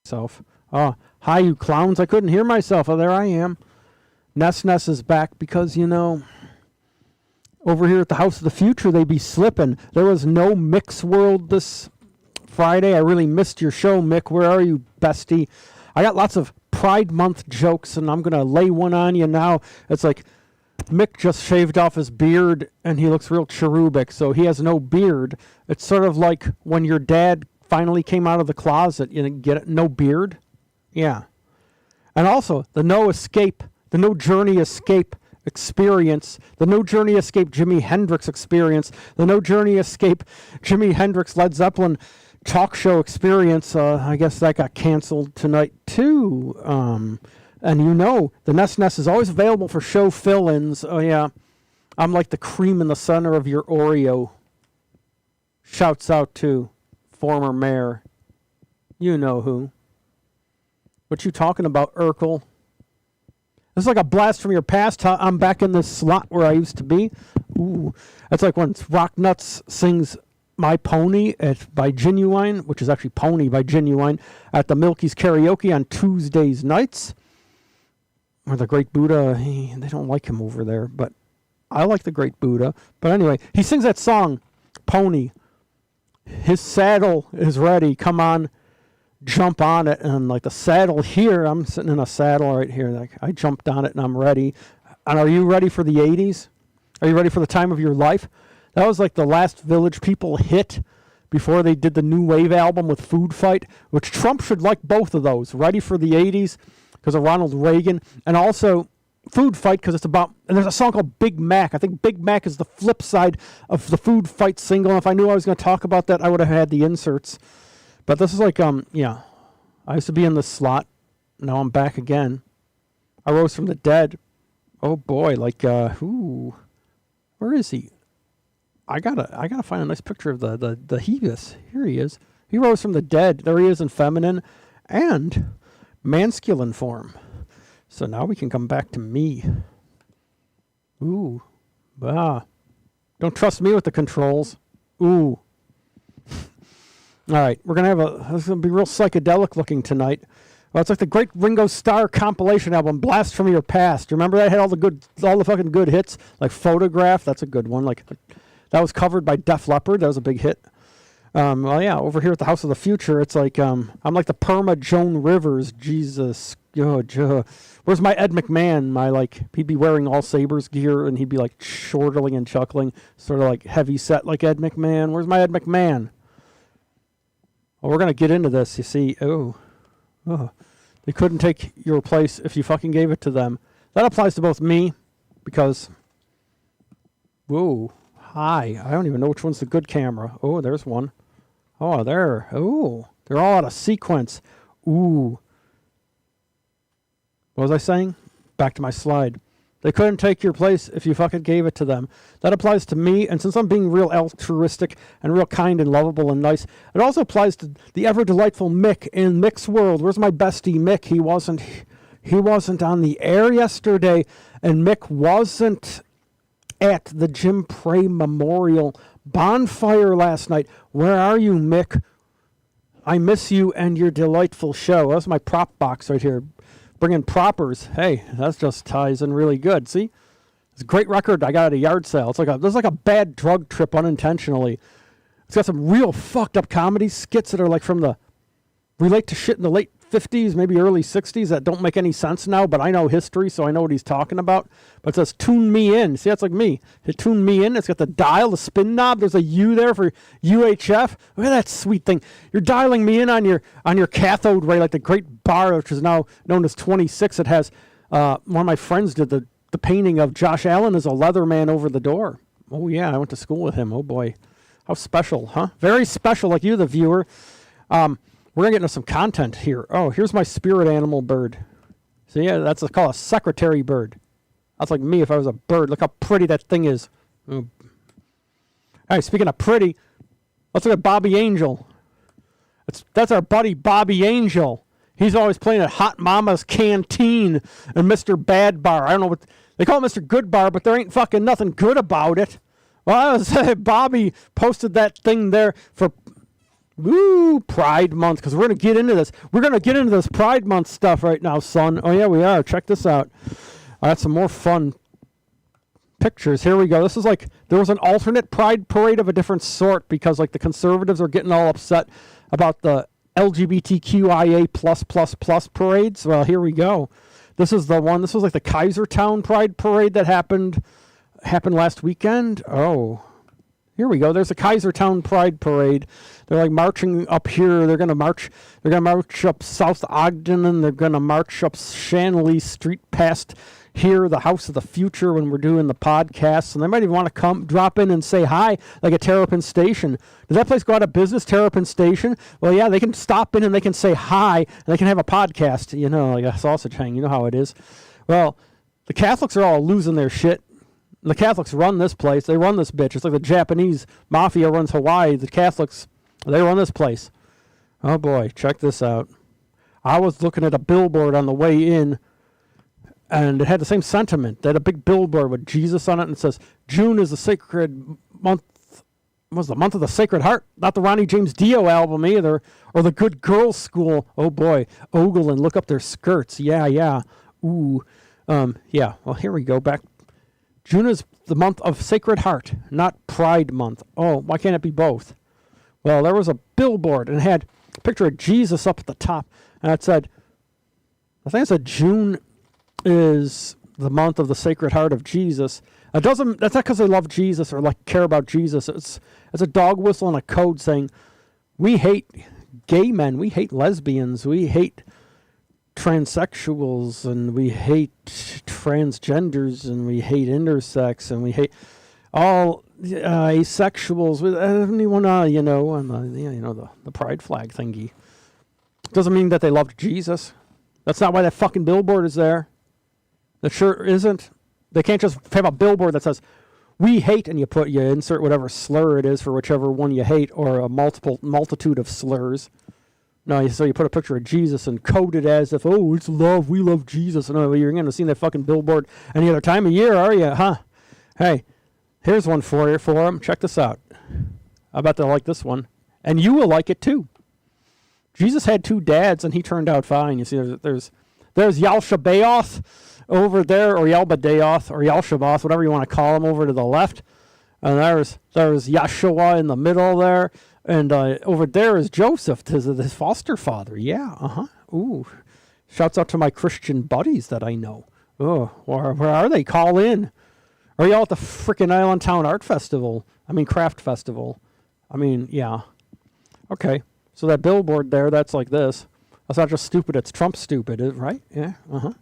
Self. Oh, hi, you clowns. I couldn't hear myself. Oh, there I am. Ness is back because, over here at the House of the Future, they be slipping. There was no Mix World this Friday. I really missed your show, Mick. Where are you, bestie? I got lots of Pride Month jokes, and I'm going to lay one on you now. It's like Mick just shaved off his beard, and he looks real cherubic, so he has no beard. It's sort of like when your dad finally came out of the closet. You get it? No beard? Yeah. And also, the No Journey Escape experience, the No Journey Escape Jimi Hendrix experience, the No Journey Escape Jimi Hendrix Led Zeppelin talk show experience. I guess that got canceled tonight too. And the Ness is always available for show fill-ins. Oh yeah, I'm like the cream in the center of your Oreo. Shouts out to former mayor. You know who. What you talking about, Urkel? This is like a blast from your past. I'm back in this slot where I used to be. Ooh, that's like when Rock Nuts sings My Pony by Genuine, which is actually Pony by Genuine, at the Milky's Karaoke on Tuesdays nights. Or the Great Buddha, they don't like him over there, but I like the Great Buddha. But anyway, he sings that song, Pony. His saddle is ready. Come on, jump on it. And like the saddle here, I'm sitting in a saddle right here. Like I jumped on it and I'm ready. And are you ready for the 80s? Are you ready for the time of your life? That was like the last Village People hit before they did the New Wave album with Food Fight, which Trump should like both of those. Ready for the 80s because of Ronald Reagan, and also Food Fight because it's about, and there's a song called Big Mac. I think Big Mac is the flip side of the Food Fight single. And if I knew I was going to talk about that, I would have had the inserts. But this is like, I used to be in this slot. Now I'm back again. I rose from the dead. Oh boy, like, where is he? I gotta find a nice picture of the Hevis. Here he is. He rose from the dead. There he is in feminine and masculine form. So now we can come back to me. Ooh. Don't trust me with the controls. Ooh. All right, we're going to have this is going to be real psychedelic looking tonight. Well, it's like the great Ringo Starr compilation album, Blast from Your Past. You remember that? It had all the fucking good hits, like Photograph. That's a good one. Like that was covered by Def Leppard. That was a big hit. Over here at the House of the Future, it's like I'm like the perma Joan Rivers. Jesus. Where's my Ed McMahon? He'd be wearing all Sabres gear and he'd be like chortling and chuckling, sort of like heavy set like Ed McMahon. Where's my Ed McMahon? Well, we're going to get into this, you see. Oh. They couldn't take your place if you fucking gave it to them. That applies to both me, because... Whoa. Hi. I don't even know which one's the good camera. Oh, there's one. Oh, there. Oh. They're all out of sequence. Ooh. What was I saying? Back to my slide. They couldn't take your place if you fucking gave it to them. That applies to me, and since I'm being real altruistic and real kind and lovable and nice, it also applies to the ever-delightful Mick in Mick's world. Where's my bestie Mick? He wasn't on the air yesterday, and Mick wasn't at the Jim Prey Memorial bonfire last night. Where are you, Mick? I miss you and your delightful show. That's my prop box right here. Bringing proppers. Hey, that just ties in really good. See? It's a great record I got at a yard sale. This is like a bad drug trip unintentionally. It's got some real fucked up comedy skits that are like relate to shit in the late 50s, maybe early 60s that don't make any sense now, but I know history, so I know what he's talking about. But it says, tune me in. See, that's like me. It tune me in. It's got the dial, the spin knob. There's a U there for UHF. Look at that sweet thing. You're dialing me in on your cathode ray, like the great bar, which is now known as 26. It has, one of my friends did the painting of Josh Allen as a Leatherman over the door. Oh, yeah, I went to school with him. Oh, boy. How special, huh? Very special, like you, the viewer. We're going to get into some content here. Oh, here's my spirit animal bird. So, yeah, that's called a secretary bird. That's like me if I was a bird. Look how pretty that thing is. All right, speaking of pretty, let's look at Bobby Angel. That's our buddy Bobby Angel. He's always playing at Hot Mama's Canteen and Mr. Bad Bar. I don't know what... They call it Mr. Good Bar, but there ain't fucking nothing good about it. Well, Bobby posted that thing there for Woo, Pride Month, because we're going to get into this. We're going to get into this Pride Month stuff right now, son. Oh, yeah, we are. Check this out. I got some more fun pictures. Here we go. This is like, there was an alternate Pride parade of a different sort because, like, the conservatives are getting all upset about the LGBTQIA+++ parades. Well, here we go. This is the one. This was like the Kaisertown Pride parade that happened last weekend. Oh, here we go. There's a Kaisertown Pride parade. They're like marching up here. They're gonna march up South Ogden, and they're gonna march up Shanley Street past here, the House of the Future, when we're doing the podcast. And they might even want to come drop in and say hi, like at Terrapin Station. Does that place go out of business, Terrapin Station? Well, yeah, they can stop in and they can say hi, and they can have a podcast, you know, like a sausage hang. You know how it is. Well, the Catholics are all losing their shit. The Catholics run this place. They run this bitch. It's like the Japanese mafia runs Hawaii. The Catholics, they run this place. Oh, boy. Check this out. I was looking at a billboard on the way in, and it had the same sentiment. They had a big billboard with Jesus on it, and it says, June is the sacred month. Was the month of the Sacred Heart? Not the Ronnie James Dio album either. Or the Good Girls School. Oh, boy. Ogle and look up their skirts. Yeah. Ooh. Yeah. Well, here we go. Back. June is the month of Sacred Heart, not Pride Month. Oh, why can't it be both? Well, there was a billboard, and it had a picture of Jesus up at the top, and it said, I think it said June is the month of the Sacred Heart of Jesus. That's not because they love Jesus or like care about Jesus. It's a dog whistle and a code saying, we hate gay men, we hate lesbians, we hate transsexuals, and we hate transgenders, and we hate intersex, and we hate all asexuals. Anyone, on the pride flag thingy. Doesn't mean that they loved Jesus. That's not why that fucking billboard is there. That sure isn't. They can't just have a billboard that says, we hate, and you insert whatever slur it is for whichever one you hate, or a multitude of slurs. No, so you put a picture of Jesus and code it as if, oh, it's love, we love Jesus. No, you're going to see that fucking billboard any other time of year, are you? Huh? Hey, here's one for them. Check this out. I bet they'll like this one. And you will like it too. Jesus had two dads, and he turned out fine. You see, there's Yalshabaoth over there, or Yalbadeoth, or Yalshaboth, whatever you want to call him, over to the left. And there's Yahshua in the middle there. And over there is Joseph, his foster father. Yeah, Ooh. Shouts out to my Christian buddies that I know. Oh, where are they? Call in. Are y'all at the frickin' Islandtown Art Festival? Craft Festival. Yeah. Okay. So that billboard there, that's like this. That's not just stupid, it's Trump stupid, right? Yeah, And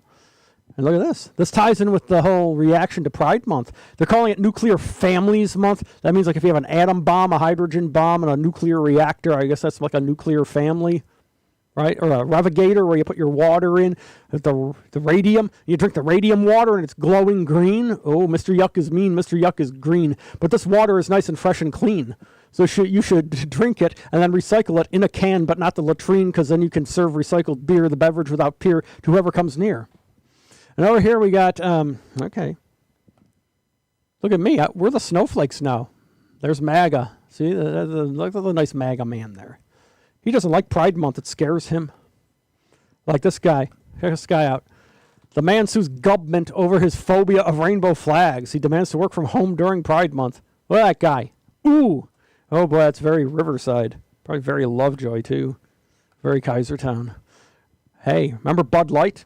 look at this. This ties in with the whole reaction to Pride Month. They're calling it Nuclear Families Month. That means like if you have an atom bomb, a hydrogen bomb, and a nuclear reactor, I guess that's like a nuclear family, right? Or a revogator where you put your water in, the radium. You drink the radium water and it's glowing green. Oh, Mr. Yuck is mean, Mr. Yuck is green. But this water is nice and fresh and clean. So you should drink it and then recycle it in a can, but not the latrine, because then you can serve recycled beer, the beverage, without peer to whoever comes near. And over here we got, okay. Look at me. We're the snowflakes now. There's MAGA. See, look at the nice MAGA man there. He doesn't like Pride Month. It scares him. Like this guy. Check this guy out. The man sues government over his phobia of rainbow flags. He demands to work from home during Pride Month. Look at that guy. Ooh. Oh, boy, that's very Riverside. Probably very Lovejoy, too. Very Kaisertown. Hey, remember Bud Light?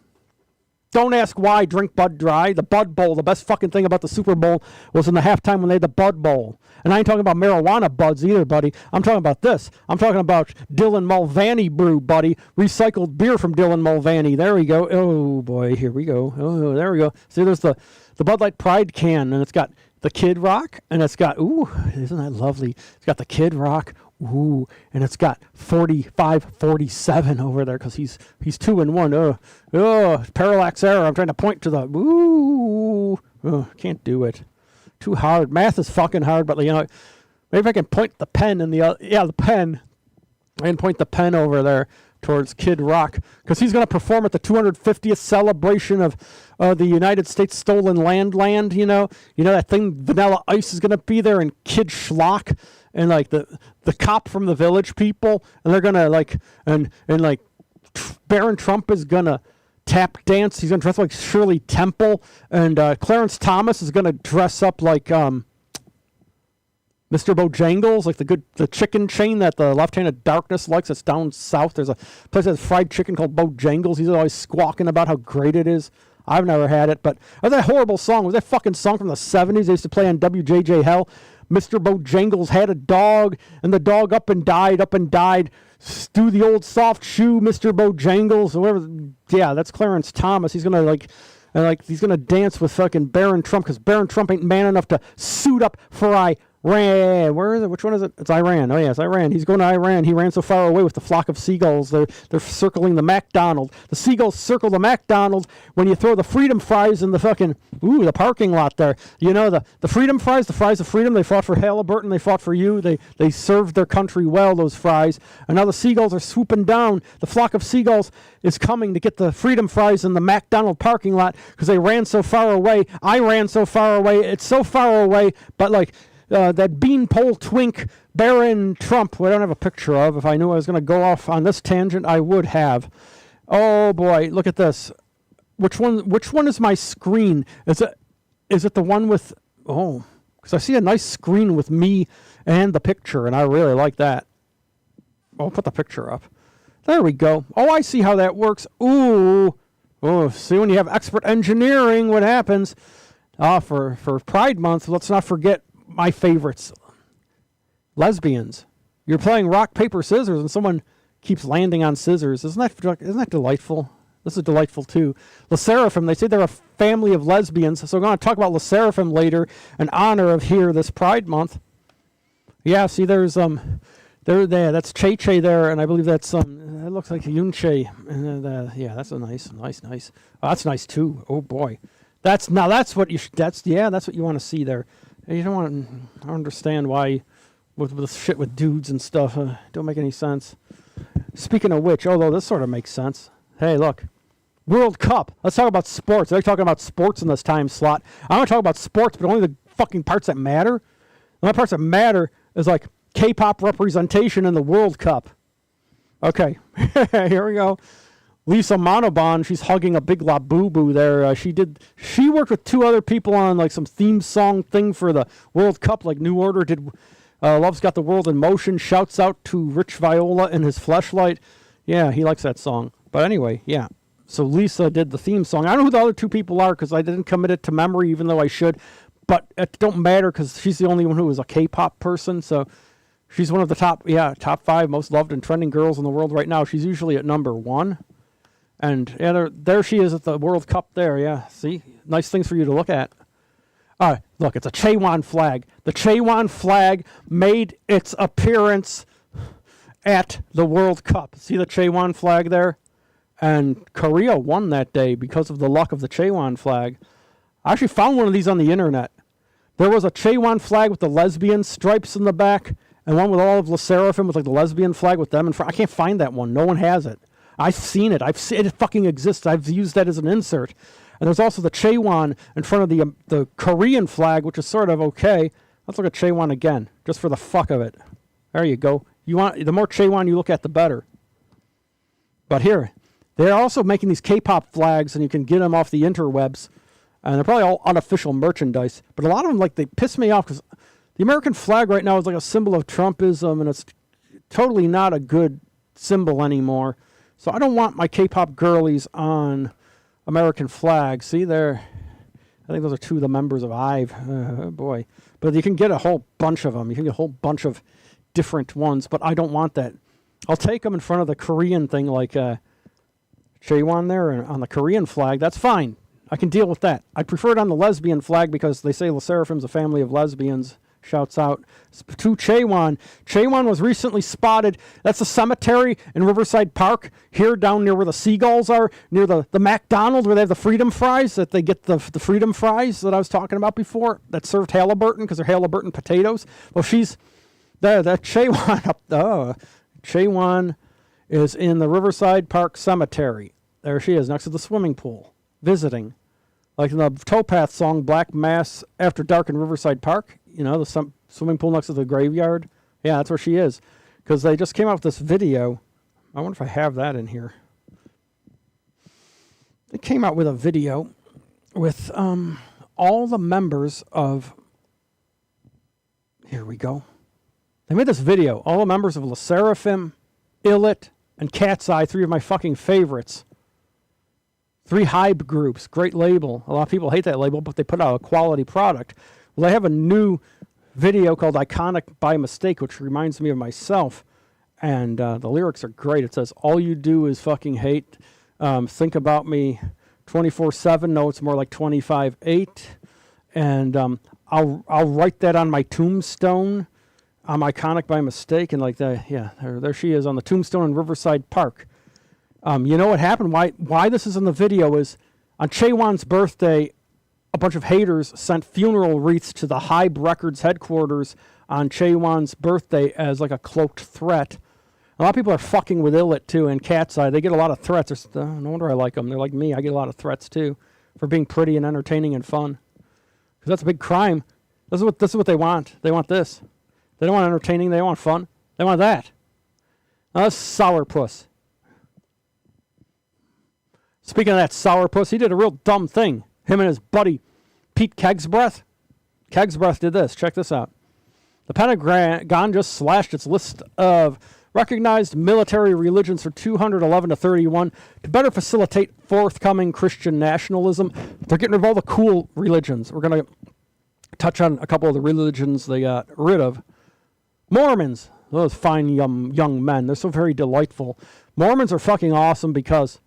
Don't ask why, drink Bud Dry. The Bud Bowl, the best fucking thing about the Super Bowl was in the halftime when they had the Bud Bowl. And I ain't talking about marijuana buds either, buddy. I'm talking about this. I'm talking about Dylan Mulvaney brew, buddy. Recycled beer from Dylan Mulvaney. There we go. Oh, boy, here we go. Oh, there we go. See, there's the Bud Light Pride can, and it's got the Kid Rock, and it's got, ooh, isn't that lovely? It's got the Kid Rock, ooh, and it's got 45-47 over there because he's 2-1. Parallax error. I'm trying to point to the, ooh, can't do it. Too hard. Math is fucking hard, but maybe if I can point the pen in the pen. And point the pen over there towards Kid Rock, because he's going to perform at the 250th celebration of the United States Stolen Land. You know that thing. Vanilla Ice is going to be there, and Kid Schlock, and like the cop from the Village People, and they're gonna like and like Barron Trump is gonna tap dance. He's gonna dress like Shirley Temple, and Clarence Thomas is gonna dress up like Mr. Bojangles, like the chicken chain that the Left-Handed Darkness likes. It's down south. There's a place that has fried chicken called Bojangles. He's always squawking about how great it is. I've never had it, but that horrible song was that fucking song from the 70s they used to play on WJJ Hell. Mr. Bojangles had a dog, and the dog up and died. Do the old soft shoe, Mr. Bojangles, or whatever. Yeah, that's Clarence Thomas. He's gonna he's gonna dance with fucking Barron Trump, because Barron Trump ain't man enough to suit up for Iran. Where is it? Which one is it? It's Iran. Oh, yeah, it's Iran. He's going to Iran. He ran so far away with the flock of seagulls. They're circling the McDonald's. The seagulls circle the McDonald's when you throw the freedom fries in the fucking, the parking lot there. You know, the freedom fries, the fries of freedom, they fought for Halliburton. They fought for you. They served their country well, those fries. And now the seagulls are swooping down. The flock of seagulls is coming to get the freedom fries in the McDonald parking lot because they ran so far away. I ran so far away. It's so far away, but like, that beanpole twink Barron Trump, who I don't have a picture of. If I knew I was going to go off on this tangent, I would have. Oh boy, look at this. Which one is my screen? Is it the one with? Oh, because I see a nice screen with me and the picture, and I really like that. I'll put the picture up. There we go. Oh, I see how that works. Ooh. Oh, see, when you have expert engineering, what happens? For Pride Month, let's not forget my favorites. Lesbians. You're playing rock, paper, scissors, and someone keeps landing on scissors. Isn't that delightful? This is delightful, too. Le Seraphim, they say they're a family of lesbians, so we're going to talk about Le Seraphim later in honor of this Pride Month. Yeah, see, there's, there, that's Che there, and I believe that's, that looks like Yunche. And, yeah, that's a nice. Oh, that's nice, too. Oh, boy. That's what you that's what you want to see there. You don't want to. I don't understand why with shit with dudes and stuff. Don't make any sense. Speaking of which, although this sort of makes sense. Hey, look. World Cup. Let's talk about sports. They're talking about sports in this time slot. I want to talk about sports, but only the fucking parts that matter. The only parts that matter is like K-pop representation in the World Cup. Okay. Here we go. Lisa Monobon, she's hugging a big Labubu there. She worked with two other people on like some theme song thing for the World Cup, like New Order did. Love's Got the World in Motion. Shouts out to Rich Viola and his Fleshlight. Yeah, he likes that song. But anyway, yeah. So Lisa did the theme song. I don't know who the other two people are because I didn't commit it to memory, even though I should. But it don't matter because she's the only one who was a K-pop person. So she's one of the top 5 most loved and trending girls in the world right now. She's usually at number 1. And yeah, there she is at the World Cup there. Yeah, see? Nice things for you to look at. All right, look, it's a Chewan flag. The Chewan flag made its appearance at the World Cup. See the Chewan flag there? And Korea won that day because of the luck of the Chewan flag. I actually found one of these on the internet. There was a Chewan flag with the lesbian stripes in the back, and one with all of Le Seraphim with like the lesbian flag with them in front. I can't find that one. No one has it. I've seen it. It fucking exists. I've used that as an insert. And there's also the Chewan in front of the Korean flag, which is sort of okay. Let's look at Chewan again, just for the fuck of it. There you go. The more Chewan you look at, the better. But here, they're also making these K-pop flags, and you can get them off the interwebs. And they're probably all unofficial merchandise. But a lot of them, they piss me off because the American flag right now is like a symbol of Trumpism, and it's totally not a good symbol anymore. So I don't want my K-pop girlies on American flags. See there? I think those are two of the members of IVE. Oh boy. But you can get a whole bunch of them. You can get a whole bunch of different ones, but I don't want that. I'll take them in front of the Korean thing like Chewan there on the Korean flag. That's fine. I can deal with that. I prefer it on the lesbian flag because they say Le Seraphim's a family of lesbians. Shouts out to Chewan. Chewan was recently spotted. That's a cemetery in Riverside Park, here down near where the seagulls are, near the McDonald's where they have the freedom fries, that they get the freedom fries that I was talking about before, that served Halliburton because they're Halliburton potatoes. Well, she's that Chewan up Che-Wan is in the Riverside Park Cemetery. There she is, next to the swimming pool, visiting. Like in the Towpath song, Black Mass After Dark in Riverside Park, you know, the swimming pool next to the graveyard. Yeah, that's where she is. Because they just came out with this video. I wonder if I have that in here. They came out with a video with all the members of... Here we go. They made this video. All the members of La Seraphim, Illit, and Cat's Eye, 3 of my fucking favorites. 3 hype groups. Great label. A lot of people hate that label, but they put out a quality product. Well, they have a new video called Iconic by Mistake, which reminds me of myself. And the lyrics are great. It says, all you do is fucking hate. Think about me 24/7. No, it's more like 25/8. And I'll write that on my tombstone. I'm iconic by mistake. And like that, yeah, there she is on the tombstone in Riverside Park. You know what happened? Why this is in the video is on Che-Wan's birthday, a bunch of haters sent funeral wreaths to the Hybe Records headquarters on Che-Wan's birthday as like a cloaked threat. A lot of people are fucking with Illit too, and Cat's Eye. They get a lot of threats. No wonder I like them. They're like me. I get a lot of threats too for being pretty and entertaining and fun. Because that's a big crime. This is what they want. They want this. They don't want entertaining. They don't want fun. They want that. Now that's sourpuss. Speaking of that sourpuss, he did a real dumb thing. Him and his buddy Pete Kegsbreath. Kegsbreath did this. Check this out. The Pentagon just slashed its list of recognized military religions from 211 to 31 to better facilitate forthcoming Christian nationalism. They're getting rid of all the cool religions. We're going to touch on a couple of the religions they got rid of. Mormons, those fine young men. They're so very delightful. Mormons are fucking awesome because,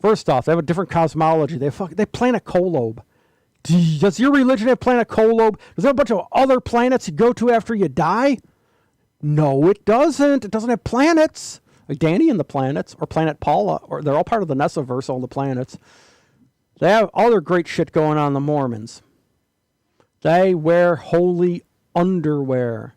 first off, they have a different cosmology. They planet Kolob. Does your religion have planet Kolob? Does there have a bunch of other planets you go to after you die? No, it doesn't. It doesn't have planets. Like Danny and the planets, or Planet Paula, or they're all part of the Nessasary, all the planets. They have other great shit going on, the Mormons. They wear holy underwear.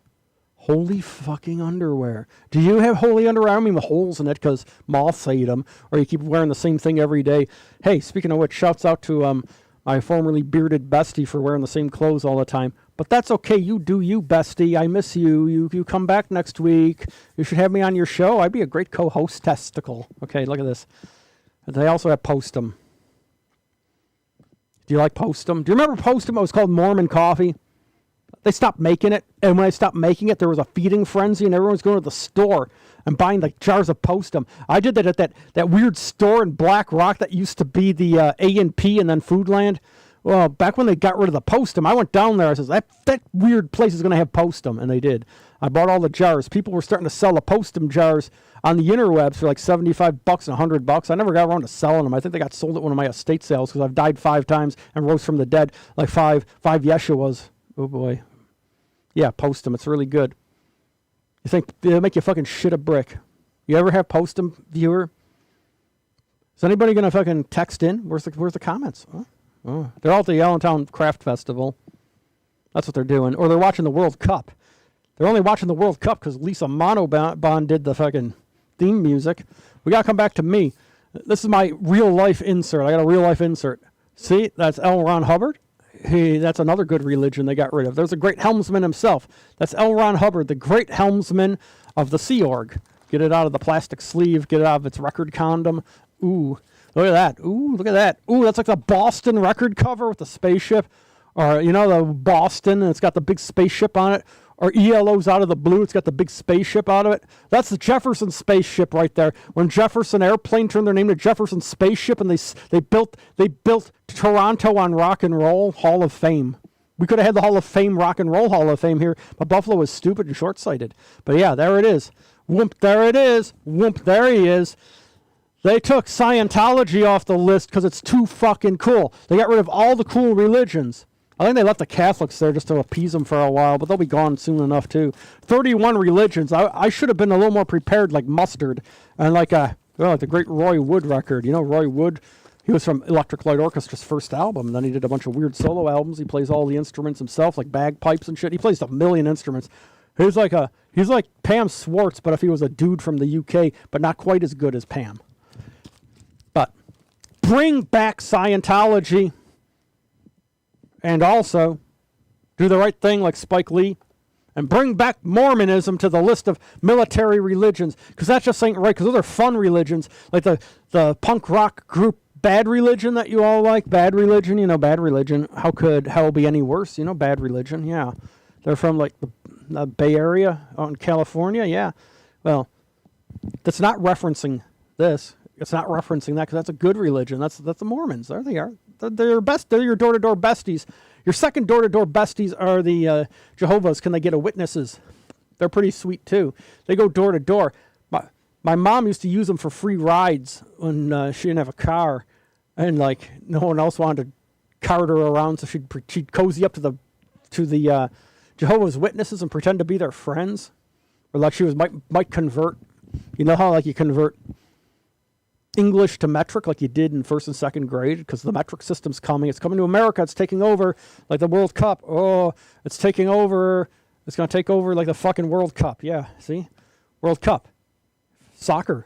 Holy fucking underwear. Do you have holy underwear? I don't mean with holes in it because moths ate them, or you keep wearing the same thing every day. Hey, speaking of which, shouts out to my formerly bearded bestie for wearing the same clothes all the time. But that's okay. You do you, bestie. I miss you. You come back next week. You should have me on your show. I'd be a great co-host testicle. Okay, look at this. They also have Postum. Do you like Postum? Do you remember Postum? It was called Mormon Coffee. They stopped making it. And when they stopped making it, there was a feeding frenzy and everyone was going to the store and buying like jars of Postum. I did that at that weird store in Black Rock that used to be the A&P and then Foodland. Well, back when they got rid of the Postum, I went down there. I said, that weird place is going to have Postum. And they did. I bought all the jars. People were starting to sell the Postum jars on the interwebs for like $75 and $100. I never got around to selling them. I think they got sold at one of my estate sales because I've died 5 times and rose from the dead like five Yeshuas. Oh, boy. Yeah, Postum. It's really good. You think they'll make you fucking shit a brick. You ever have Postum, viewer? Is anybody going to fucking text in? Where's the comments? Oh, they're all at the Allentown Craft Festival. That's what they're doing. Or they're watching the World Cup. They're only watching the World Cup because Lisa Monobond did the fucking theme music. We got to come back to me. This is my real-life insert. I got a real-life insert. See? That's L. Ron Hubbard. That's another good religion they got rid of. There's a great helmsman himself. That's L. Ron Hubbard, the great helmsman of the Sea Org. Get it out of the plastic sleeve. Get it out of its record condom. Ooh. Look at that. Ooh, look at that. Ooh, that's like the Boston record cover with the spaceship. Or, you know, the Boston, and it's got the big spaceship on it. Or ELO's Out of the Blue, it's got the big spaceship out of it. That's the Jefferson spaceship right there. When Jefferson Airplane turned their name to Jefferson Spaceship, and they built Toronto on Rock and Roll Hall of Fame. We could have had the Hall of Fame, Rock and Roll Hall of Fame here, but Buffalo was stupid and short-sighted. But yeah, there it is. Whoop, there it is. Whoop, there he is. They took Scientology off the list because it's too fucking cool. They got rid of all the cool religions. I think they left the Catholics there just to appease them for a while, but they'll be gone soon enough too. 31 religions. I should have been a little more prepared, like Mustard, and like the great Roy Wood record. You know Roy Wood? He was from Electric Light Orchestra's first album. Then he did a bunch of weird solo albums. He plays all the instruments himself, like bagpipes and shit. He plays a million instruments. He's like Pam Swartz, but if he was a dude from the UK, but not quite as good as Pam. But bring back Scientology, and also do the right thing like Spike Lee, and bring back Mormonism to the list of military religions, because that just ain't right, because those are fun religions, like the punk rock group Bad Religion that you all like. Bad Religion, Bad Religion. How could hell be any worse? Bad Religion, yeah. They're from like the Bay Area out in California, yeah. Well, that's not referencing this. It's not referencing that, because that's a good religion. That's the Mormons. There they are. They're your best. They're your door-to-door besties. Your second door-to-door besties are the Jehovah's. Can they get a witnesses? They're pretty sweet too. They go door to door. My mom used to use them for free rides when she didn't have a car, and like no one else wanted to cart her around, so she'd cozy up to the Jehovah's Witnesses and pretend to be their friends, or like she might convert. You know how like you convert English to metric like you did in first and second grade, because the metric system's coming. It's coming to America. It's taking over like the World Cup. Oh, it's taking over. It's going to take over like the fucking World Cup. Yeah, see? World Cup. Soccer.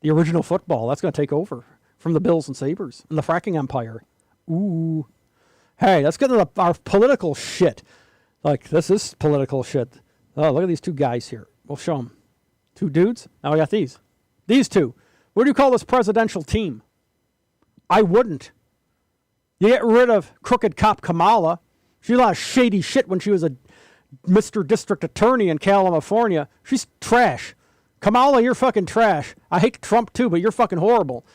The original football. That's going to take over from the Bills and Sabres and the fracking empire. Ooh. Hey, let's get into our political shit. Like, this is political shit. Oh, look at these two guys here. We'll show them. Two dudes. Now we got these. These two. What do you call this presidential team? I wouldn't. You get rid of crooked cop Kamala. She did a lot of shady shit when she was a Mr. District Attorney in California. She's trash. Kamala, you're fucking trash. I hate Trump too, but you're fucking horrible.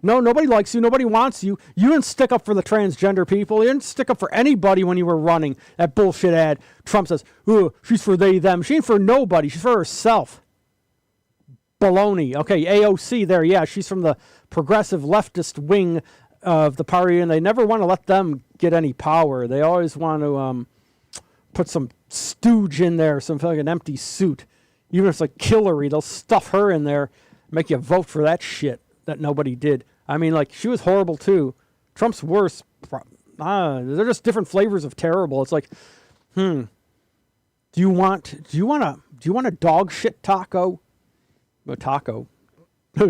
No, nobody likes you. Nobody wants you. You didn't stick up for the transgender people. You didn't stick up for anybody when you were running that bullshit ad. Trump says, "Ooh, she's for they, them." She ain't for nobody. She's for herself. Baloney. Okay, AOC there. Yeah, she's from the progressive leftist wing of the party, and they never want to let them get any power. They always want to put some stooge in there, some fucking empty suit. Even if it's like Hillary, they'll stuff her in there, make you vote for that shit that nobody did. I mean, like, she was horrible too. Trump's worse. They're just different flavors of terrible. It's like, do you want a dog shit taco? A taco.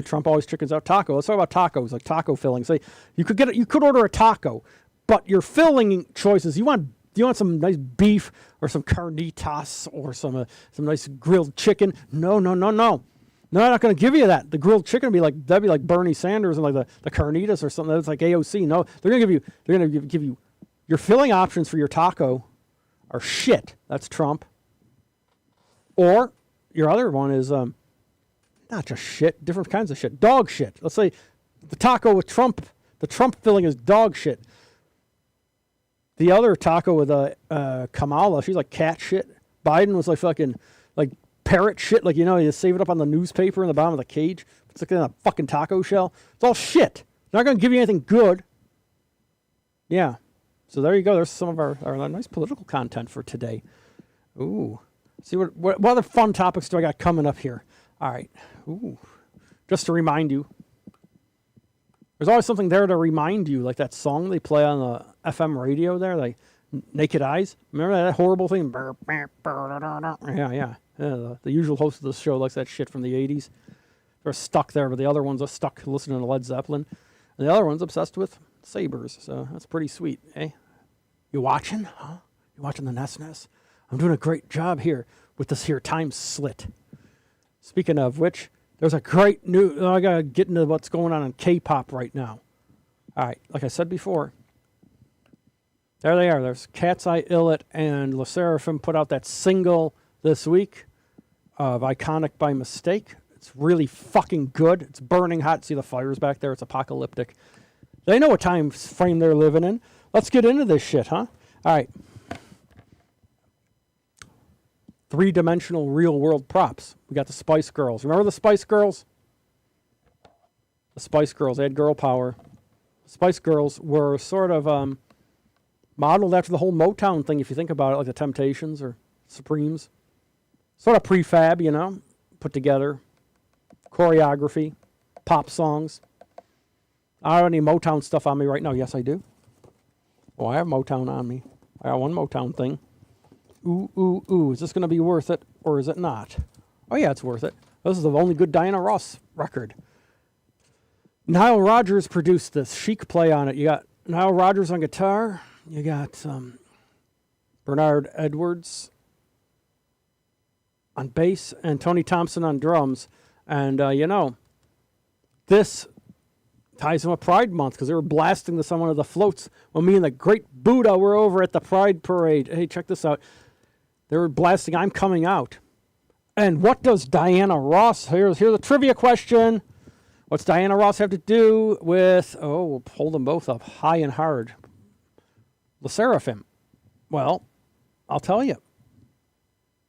Trump always chickens out taco. Let's talk about tacos, like taco fillings. Say you could order a taco, but your filling choices, you want some nice beef or some carnitas or some nice grilled chicken. No, I'm not going to give you that. The grilled chicken that'd be like Bernie Sanders and like the carnitas or something. That's like AOC. No, they're going to give you your filling options for your taco are shit. That's Trump. Or your other one is not just shit, different kinds of shit. Dog shit. Let's say the taco with Trump, the Trump filling is dog shit. The other taco with Kamala, she's like cat shit. Biden was like fucking like parrot shit. Like, you save it up on the newspaper in the bottom of the cage. It's like in a fucking taco shell. It's all shit. They're not going to give you anything good. Yeah. So there you go. There's some of our nice political content for today. Ooh. See what other fun topics do I got coming up here? All right. Ooh. Just to remind you. There's always something there to remind you, like that song they play on the FM radio there, like Naked Eyes. Remember that horrible thing? Yeah. The usual host of the show likes that shit from the 80s. They're stuck there, but the other ones are stuck listening to Led Zeppelin. And the other one's obsessed with sabers, so that's pretty sweet, eh? You watching? Huh? You watching the Ness? I'm doing a great job here with this here time slit. Speaking of which, there's a great new... I got to get into what's going on in K-pop right now. All right, like I said before, there they are. There's Cat's Eye Illit and Le Seraphim put out that single this week of Iconic by Mistake. It's really fucking good. It's burning hot. See the fires back there? It's apocalyptic. They know what time frame they're living in. Let's get into this shit, huh? All right. Three-dimensional real-world props. We got the Spice Girls. Remember the Spice Girls? The Spice Girls. They had girl power. Spice Girls were sort of modeled after the whole Motown thing, if you think about it, like the Temptations or Supremes. Sort of prefab, put together. Choreography. Pop songs. I don't have any Motown stuff on me right now. Yes, I do. Oh, I have Motown on me. I got one Motown thing. Ooh, ooh, ooh. Is this going to be worth it or is it not? Oh, yeah, it's worth it. This is the only good Diana Ross record. Nile Rodgers produced this. Chic play on it. You got Nile Rodgers on guitar. You got Bernard Edwards on bass and Tony Thompson on drums. And, this ties in with Pride Month because they were blasting this on one of the floats when me and the great Buddha were over at the Pride Parade. Hey, check this out. They were blasting I'm Coming Out. And what does Diana Ross, here's a trivia question. What's Diana Ross have to do with, we'll hold them both up, high and hard. Le Seraphim. Well, I'll tell you.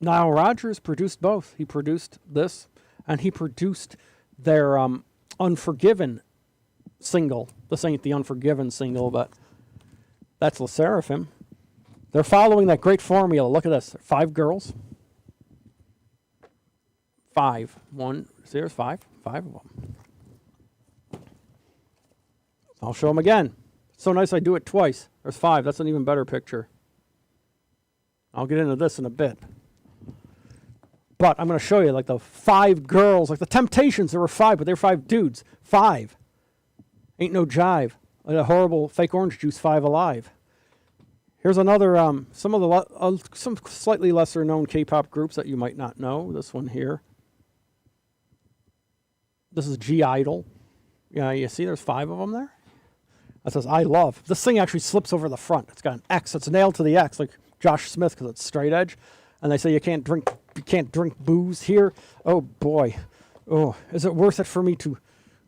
Nile Rodgers produced both. He produced this, and he produced their Unforgiven single. This ain't the Unforgiven single, but that's Le Seraphim. They're following that great formula. Look at this. 5 girls. 5. There's 5. 5 of them. I'll show them again. It's so nice I do it twice. There's 5. That's an even better picture. I'll get into this in a bit. But I'm going to show you like the 5 girls, like the Temptations, there were 5, but they were 5 dudes. 5. Ain't no jive. Like a horrible fake orange juice 5 Alive. Here's another, some slightly lesser known K-pop groups that you might not know. This one here. This is G-Idol. Yeah, you see there's 5 of them there? That says I love. This thing actually slips over the front. It's got an X. It's nailed to the X, like Josh Smith, because it's straight edge. And they say you can't drink booze here. Oh boy. Oh, is it worth it for me to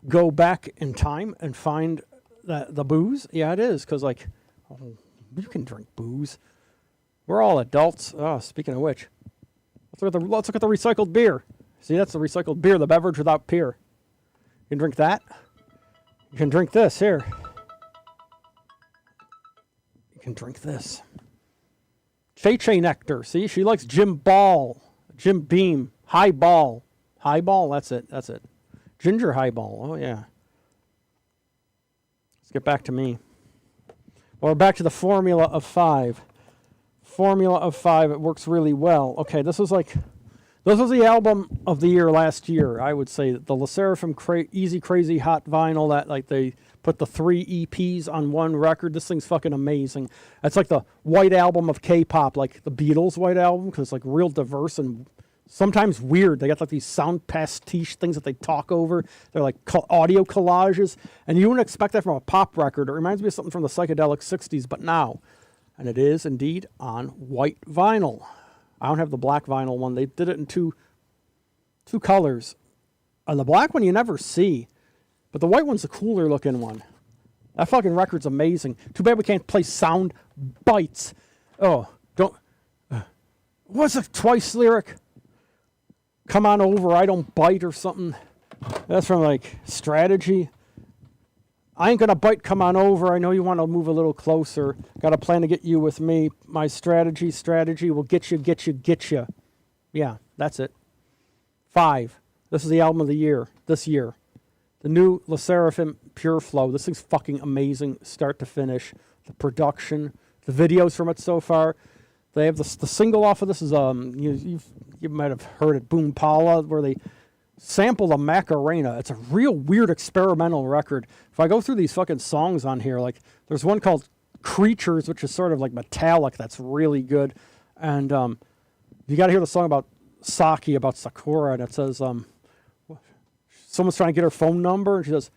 go back in time and find the booze? Yeah, it is, because you can drink booze. We're all adults. Oh, speaking of which, let's look at the recycled beer. See, that's the recycled beer, the beverage without peer. You can drink that. You can drink this here. You can drink this. Che Nectar. See, she likes Jim Beam, Highball. Highball, that's it. Ginger Highball. Oh, yeah. Let's get back to me. Well, we're back to the Formula of 5. Formula of 5, it works really well. Okay, this was the album of the year last year, I would say. The Le Seraphim Easy Crazy Hot Vinyl, that they put the 3 EPs on one record. This thing's fucking amazing. It's like the White Album of K-pop, like the Beatles' White Album, because it's real diverse and sometimes weird. They got these sound pastiche things that they talk over. They're like audio collages, and you wouldn't expect that from a pop record. It reminds me of something from the psychedelic 60s, but now. And it is indeed on white vinyl. I don't have the black vinyl one. They did it in two colors. And the black one you never see. But the white one's the cooler looking one. That fucking record's amazing. Too bad we can't play sound bites. Oh, don't. What's the Twice lyric? Come on over, I don't bite or something. That's from Strategy. I ain't gonna bite, come on over. I know you want to move a little closer. Got a plan to get you with me. My strategy will get you. Yeah, that's it. 5. This is the album of the year, this year. The new Le Seraphim Pure Flow. This thing's fucking amazing, start to finish. The production, the videos from it so far. They have the single off of this is you might have heard it, Boom Pala, where they sample the Macarena. It's a real weird experimental record. If I go through these fucking songs on here, there's one called Creatures, which is sort of metallic. That's really good. And you got to hear the song about Saki, about Sakura, and it says someone's trying to get her phone number, and she says,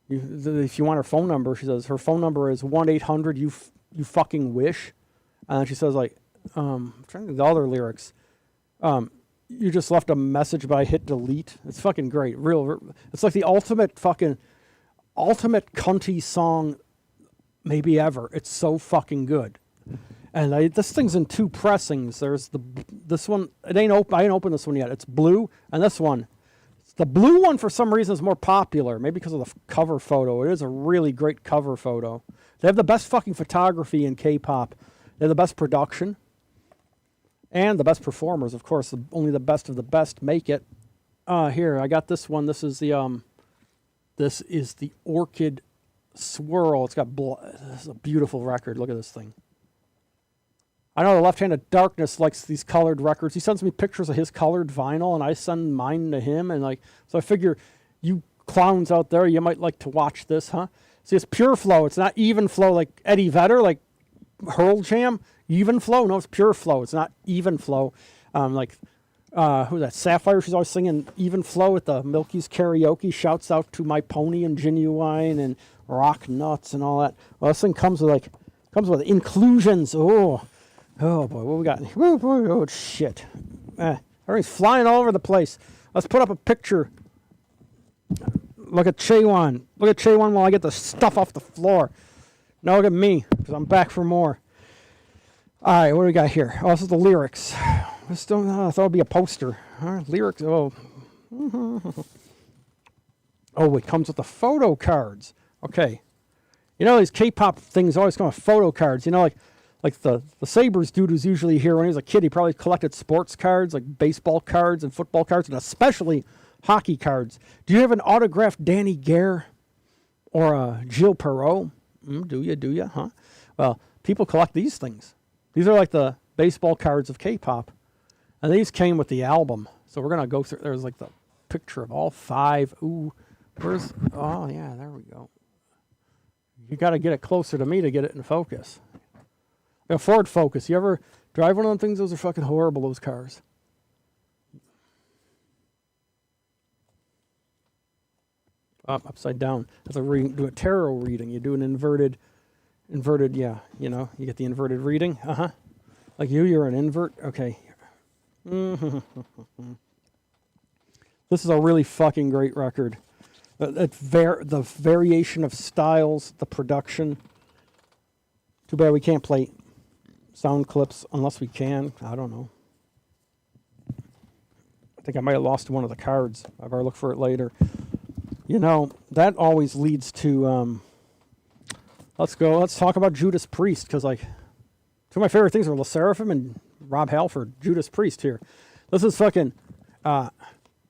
if you want her phone number, she says her phone number is 1-800 you fucking wish. And she says I'm trying to think of the other lyrics. You just left a message, but I hit delete. It's fucking great. It's like the ultimate cunty song maybe ever. It's so fucking good. And this thing's in 2 pressings. There's this one. It ain't open. I ain't opened this one yet. It's blue, and this one. The blue one for some reason is more popular. Maybe because of the cover photo. It is a really great cover photo. They have the best fucking photography in K-pop. They have the best production. And the best performers, of course. Only the best of the best make it. Here, I got this one. This is the Orchid Swirl. It's got this is a beautiful record. Look at this thing. I know the Left-Handed Darkness likes these colored records. He sends me pictures of his colored vinyl, and I send mine to him. And like, so I figure you clowns out there, you might like to watch this, huh? See, it's pure flow. It's not even flow like Eddie Vedder, like Hurl Jam. Even flow? No, it's pure flow. It's not even flow. Who's that? Sapphire, she's always singing Even Flow at the Milky's karaoke. Shouts out to My Pony and Genuine and Rock Nuts and all that. Well, this thing comes with inclusions. Oh boy, what we got? Oh shit. Everything's flying all over the place. Let's put up a picture. Look at Chaywan. Look at Chaywan while I get the stuff off the floor. Now look at me, because I'm back for more. All right, what do we got here? Oh, this is the lyrics. I thought it would be a poster. All right, lyrics. Oh, it comes with the photo cards. Okay. You know, these K-pop things always come with photo cards. You know, like the Sabres dude who's usually here when he was a kid, he probably collected sports cards, like baseball cards and football cards, and especially hockey cards. Do you have an autographed Danny Gare or a Gilles Perreault? Do you? Huh? Well, people collect these things. These are like the baseball cards of K-pop. And these came with the album. So we're going to go through. There's like the picture of all 5. Ooh, oh yeah, there we go. You got to get it closer to me to get it in focus. A Ford Focus. You ever drive one of them things? Those are fucking horrible, those cars. Upside down. That's do a tarot reading. You do an inverted, yeah, you know, you get the inverted reading. Like you're an invert. Okay. This is a really fucking great record. The variation of styles, the production. Too bad we can't play sound clips unless we can. I don't know. I think I might have lost one of the cards. I better look for it later. You know, that always leads to, let's talk about Judas Priest, because like, two of my favorite things are Le Seraphim and Rob Halford, Judas Priest here. This is fucking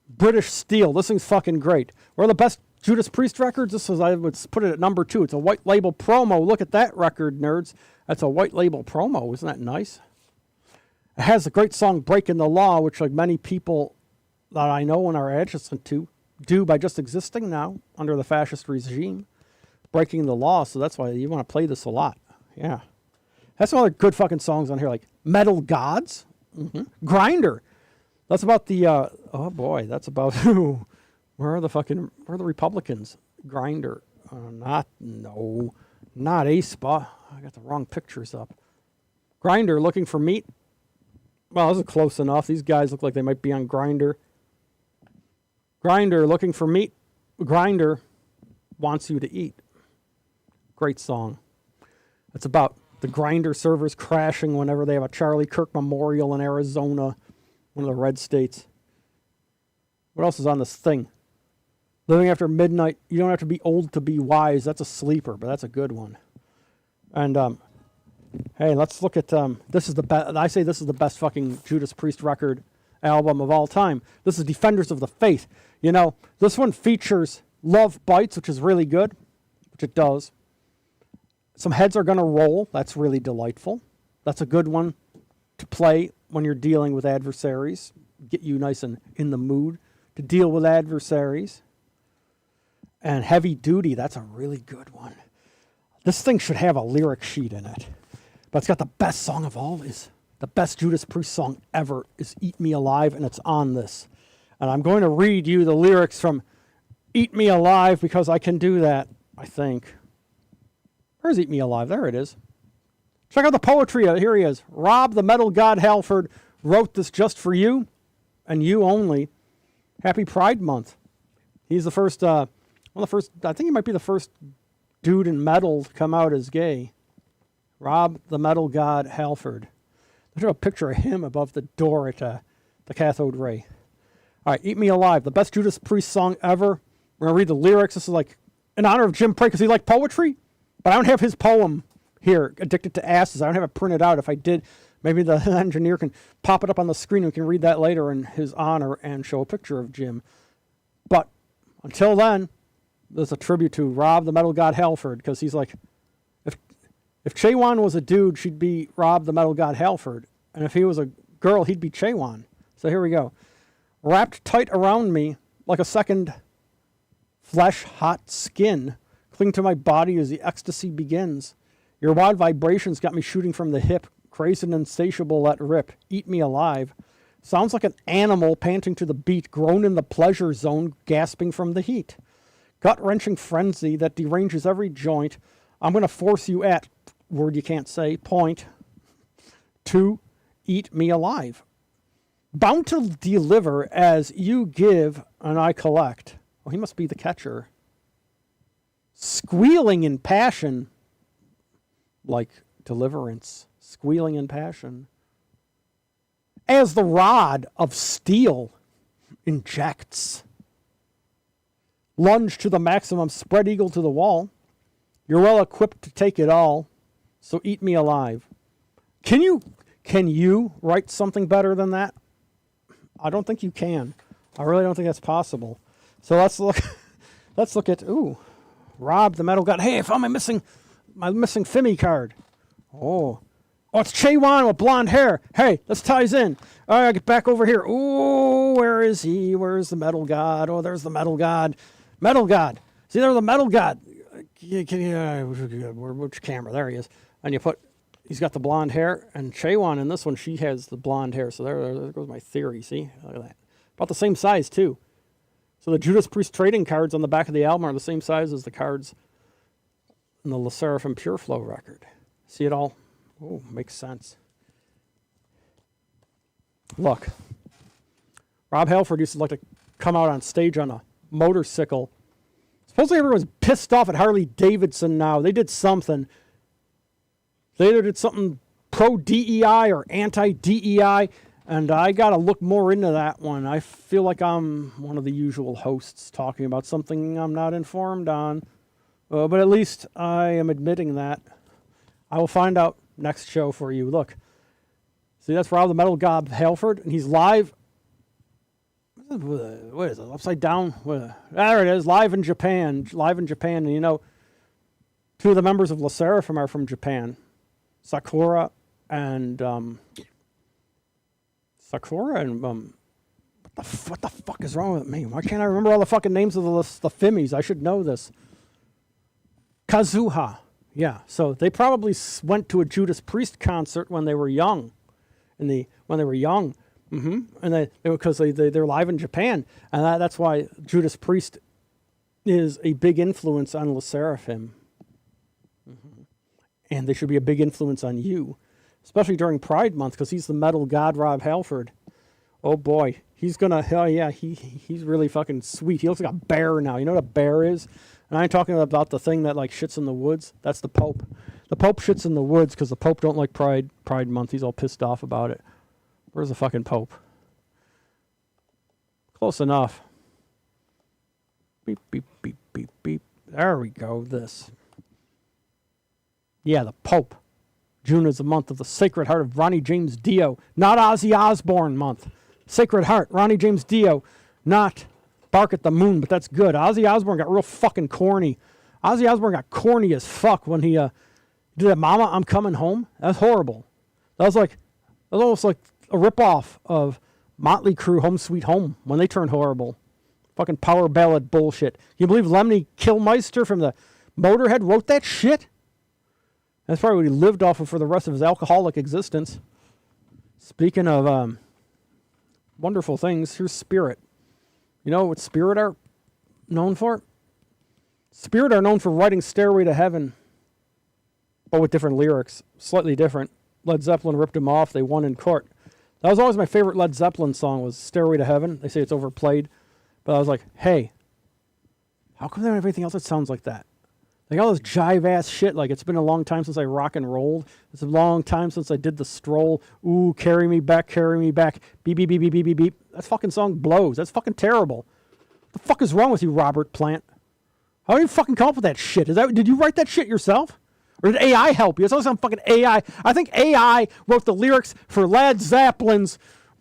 British Steel. This thing's fucking great. One of the best Judas Priest records. I would put it at number 2. It's a white label promo. Look at that record, nerds. That's a white label promo. Isn't that nice? It has a great song, Breaking the Law, which like many people that I know and are adjacent to do by just existing now under the fascist regime. Breaking the Law, so that's why you want to play this a lot. Yeah. Has some other good fucking songs on here, like Metal Gods, Grinder. That's about the, that's about, where are the Republicans? Grinder. Not ASPA. I got the wrong pictures up. Grinder, looking for meat. Well, this is close enough. These guys look like they might be on Grinder. Grinder, looking for meat. Grinder wants you to eat. Great song. It's about the Grinder servers crashing whenever they have a Charlie Kirk Memorial in Arizona, one of the red states. What else is on this thing? Living After Midnight. You don't have to be old to be wise. That's a sleeper, but that's a good one. And hey, let's look at this is the best. I say this is the best fucking Judas Priest record album of all time. This is Defenders of the Faith. You know, this one features Love Bites, which is really good, which it does. Some heads are gonna roll. That's really delightful. That's a good one to play when you're dealing with adversaries. Get you nice and in the mood to deal with adversaries. And Heavy Duty, that's a really good one. This thing should have a lyric sheet in it. But it's got the best song of all is the best Judas Priest song ever is Eat Me Alive, and it's on this. And I'm going to read you the lyrics from Eat Me Alive because I can do that, I think. Where's Eat Me Alive? There it is. Check out the poetry. Here he is. Rob the Metal God Halford wrote this just for you and you only. Happy Pride Month. He's the first, I think he might be the first dude in metal to come out as gay. Rob the Metal God Halford. There's a picture of him above the door at the cathode ray. All right, Eat Me Alive, the best Judas Priest song ever. We're going to read the lyrics. This is like in honor of Jim Prey because he liked poetry, but I don't have his poem here, Addicted to Asses. I don't have it printed out. If I did, maybe the engineer can pop it up on the screen and we can read that later in his honor and show a picture of Jim. But until then, there's a tribute to Rob the Metal God Halford because he's like, If Chaywan was a dude, she'd be Rob the Metal God Halford. And if he was a girl, he'd be Chaywan. So here we go. Wrapped tight around me like a second flesh-hot skin. Cling to my body as the ecstasy begins. Your wild vibrations got me shooting from the hip. Crazed and insatiable, let rip. Eat me alive. Sounds like an animal panting to the beat. Grown in the pleasure zone, gasping from the heat. Gut-wrenching frenzy that deranges every joint. I'm going to force you at, word you can't say, point, to eat me alive. Bound to deliver as you give and I collect. Well, he must be the catcher. Squealing in passion, like deliverance. Squealing in passion. As the rod of steel injects. Lunge to the maximum, spread eagle to the wall. You're well equipped to take it all, so eat me alive. Can you write something better than that? I don't think you can. I really don't think that's possible. So let's look at Rob the Metal God. Hey, I found my missing Fimmy card. Oh, it's Chaywan with blonde hair. Hey, this ties in. All right, get back over here. Ooh, where is he? Where's the Metal God? Oh, there's the Metal God. Metal God. See, there's the Metal God. Which camera? There he is. And he's got the blonde hair. And Chaywan in this one, she has the blonde hair. So there goes my theory. See? Look at that. About the same size, too. So the Judas Priest trading cards on the back of the album are the same size as the cards in the LeSeraphim Pure Flow record. See it all? Oh, makes sense. Look. Rob Halford used to like to come out on stage on a motorcycle. Supposedly everyone's pissed off at Harley Davidson now. They did something. They either did something pro-DEI or anti-DEI, and I got to look more into that one. I feel like I'm one of the usual hosts talking about something I'm not informed on. But at least I am admitting that. I will find out next show for you. Look. See, that's Rob the Metal God Halford, and he's live. What is it? Upside down? There it is. Live in Japan. And you know, two of the members of LeSeraphim are from Japan. Sakura and what the fuck is wrong with me? Why can't I remember all the fucking names of the Fimmies? I should know this. Kazuha. Yeah, so they probably went to a Judas Priest concert when they were young. Mm-hmm. And because they're live in Japan. And that's why Judas Priest is a big influence on LeSeraphim. Mm-hmm. And they should be a big influence on you. Especially during Pride Month, because he's the Metal God Rob Halford. Oh boy. He's he's really fucking sweet. He looks like a bear now. You know what a bear is? And I ain't talking about the thing that like shits in the woods. That's the Pope. The Pope shits in the woods because the Pope don't like Pride Month. He's all pissed off about it. Where's the fucking Pope? Close enough. Beep, beep, beep, beep, beep. There we go, this. Yeah, the Pope. June is the month of the Sacred Heart of Ronnie James Dio. Not Ozzy Osbourne month. Sacred Heart, Ronnie James Dio. Not Bark at the Moon, but that's good. Ozzy Osbourne got real fucking corny. Ozzy Osbourne got corny as fuck when he did that Mama, I'm Coming Home. That's horrible. That was almost like a ripoff of Motley Crue Home Sweet Home when they turned horrible. Fucking power ballad bullshit. Can you believe Lemmy Kilmister from the Motorhead wrote that shit? That's probably what he lived off of for the rest of his alcoholic existence. Speaking of wonderful things, here's Spirit. You know what Spirit are known for? Spirit are known for writing Stairway to Heaven, but with different lyrics. Slightly different. Led Zeppelin ripped them off. They won in court. That was always my favorite Led Zeppelin song was Stairway to Heaven. They say it's overplayed. But I was like, hey, how come they don't have anything else that sounds like that? Like all this jive-ass shit, like it's been a long time since I rock and rolled. It's a long time since I did the stroll. Ooh, carry me back, beep, beep, beep, beep, beep, beep, beep. That fucking song blows. That's fucking terrible. What the fuck is wrong with you, Robert Plant? How did you fucking come up with that shit? Did you write that shit yourself? Or did AI help you? It's always some fucking AI. I think AI wrote the lyrics for Led Zeppelin's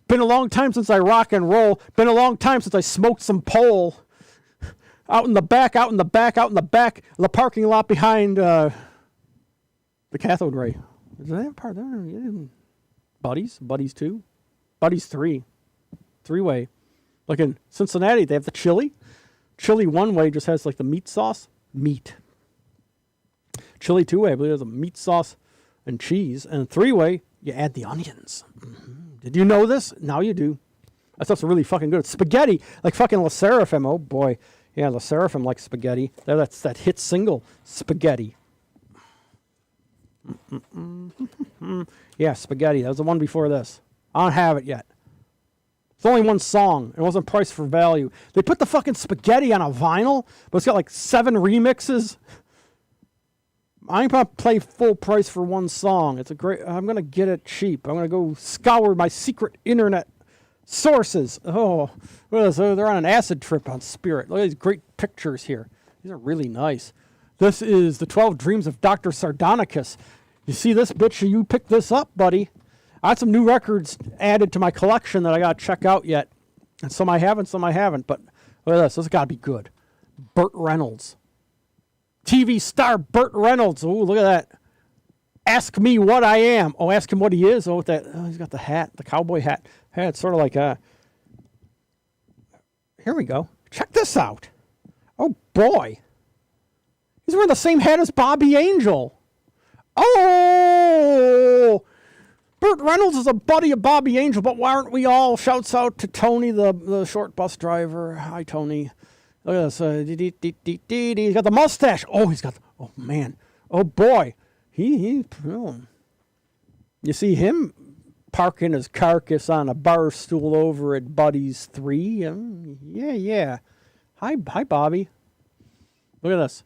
Been a Long Time Since I Rock and Roll. Been a long time since I smoked some pole. Out in the back, of the parking lot behind The cathode ray. Is that part there? Buddies? Buddies 2? Buddies 3. 3-way. Like in Cincinnati, they have the chili. Chili 1-way just has like the meat sauce. Meat. Chili 2-way, I believe, has a meat sauce and cheese. And 3-way, you add the onions. Mm-hmm. Did you know this? Now you do. That stuff's really fucking good. Spaghetti, like fucking La Seraphim. Oh boy. Yeah, La Seraphim likes spaghetti. That's that hit single, Spaghetti. Yeah, Spaghetti. That was the one before this. I don't have it yet. It's only one song. It wasn't priced for value. They put the fucking Spaghetti on a vinyl, but it's got like 7 remixes. I ain't gonna pay full price for one song. It's a great. I'm gonna get it cheap. I'm gonna go scour my secret internet sources. Oh, they're on an acid trip on Spirit. Look at these great pictures here. These are really nice. This is the 12 Dreams of Dr. Sardonicus. You see this bitch? You picked this up, buddy. I had some new records added to my collection that I got to check out yet. And some I haven't, some I haven't. But look at this. This has got to be good. Burt Reynolds. TV star Burt Reynolds. Oh, look at that. Ask me what I am. Oh, ask him what he is. Oh, with that. Oh, he's got the hat, the cowboy hat. Hey, it's sort of like a... Here we go. Check this out. Oh, boy. He's wearing the same hat as Bobby Angel. Oh! Burt Reynolds is a buddy of Bobby Angel, but why aren't we all? Shouts out to Tony, the short bus driver. Hi, Tony. Look at this. He's got the mustache. Oh, he's got... Oh, man. Oh, boy. You see him parking his carcass on a bar stool over at Buddy's 3. Yeah. Hi, Bobby. Look at this.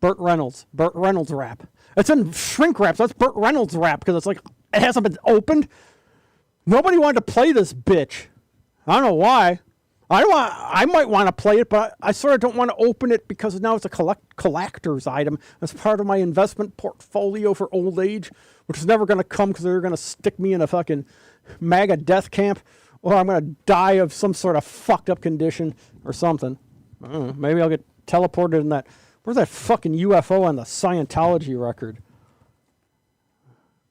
Burt Reynolds rap. It's in shrink wrap, so that's Burt Reynolds rap because it's like it hasn't been opened. Nobody wanted to play this bitch. I don't know why. I might want to play it, but I sort of don't want to open it because now it's a collector's item. That's part of my investment portfolio for old age, which is never going to come because they're going to stick me in a fucking MAGA death camp, or I'm going to die of some sort of fucked up condition or something. I don't know, maybe I'll get teleported in that. Where's that fucking UFO on the Scientology record?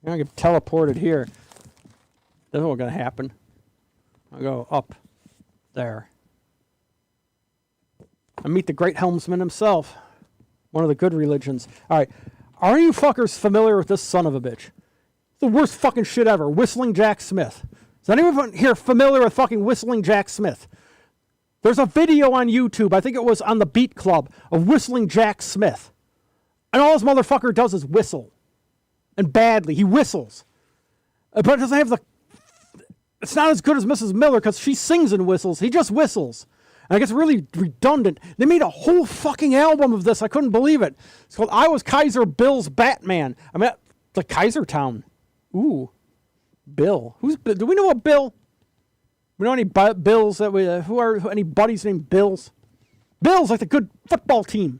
I get teleported here. That's what's going to happen. I'll go up there. I meet the great helmsman himself. One of the good religions. All right. Are you fuckers familiar with this son of a bitch? The worst fucking shit ever. Whistling Jack Smith. Is anyone here familiar with fucking Whistling Jack Smith? There's a video on YouTube, I think it was on the Beat Club, of Whistling Jack Smith. And all this motherfucker does is whistle. And badly. He whistles. But it doesn't have the... It's not as good as Mrs. Miller because she sings and whistles. He just whistles. And it gets really redundant. They made a whole fucking album of this. I couldn't believe it. It's called I Was Kaiser Bill's Batman. I'm at the Kaiser Town. Ooh. Bill. Who's Bill? Do we know a Bill? We know any Bills that we... any buddies named Bills? Bills, like the good football team.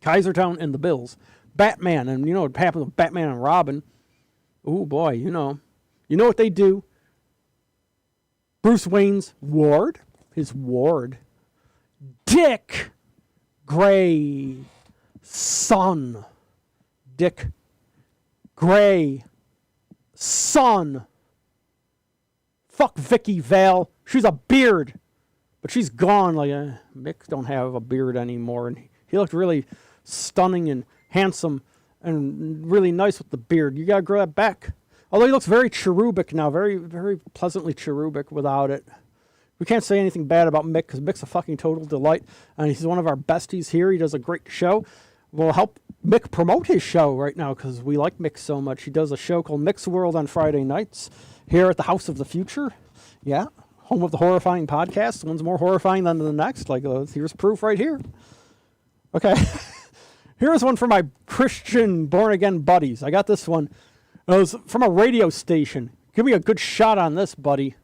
Kaiser Town and the Bills. Batman. And you know what happened with Batman and Robin. Ooh, boy, you know. You know what they do? Bruce Wayne's ward. His ward. Dick Gray. Son. Dick Gray. Son. Fuck Vicky Vale. She's a beard. But she's gone. Like, Mick don't have a beard anymore. And he looked really stunning and handsome and really nice with the beard. You gotta grow that back. Although he looks very cherubic now. Very, very pleasantly cherubic without it. We can't say anything bad about Mick because Mick's a fucking total delight. And he's one of our besties here. He does a great show. We'll help Mick promote his show right now because we like Mick so much. He does a show called Mick's World on Friday nights here at the House of the Future. Yeah, home of the horrifying podcast. One's more horrifying than the next. Like, here's proof right here. Okay. Here's one for my Christian born-again buddies. I got this one. It was from a radio station. Give me a good shot on this, buddy.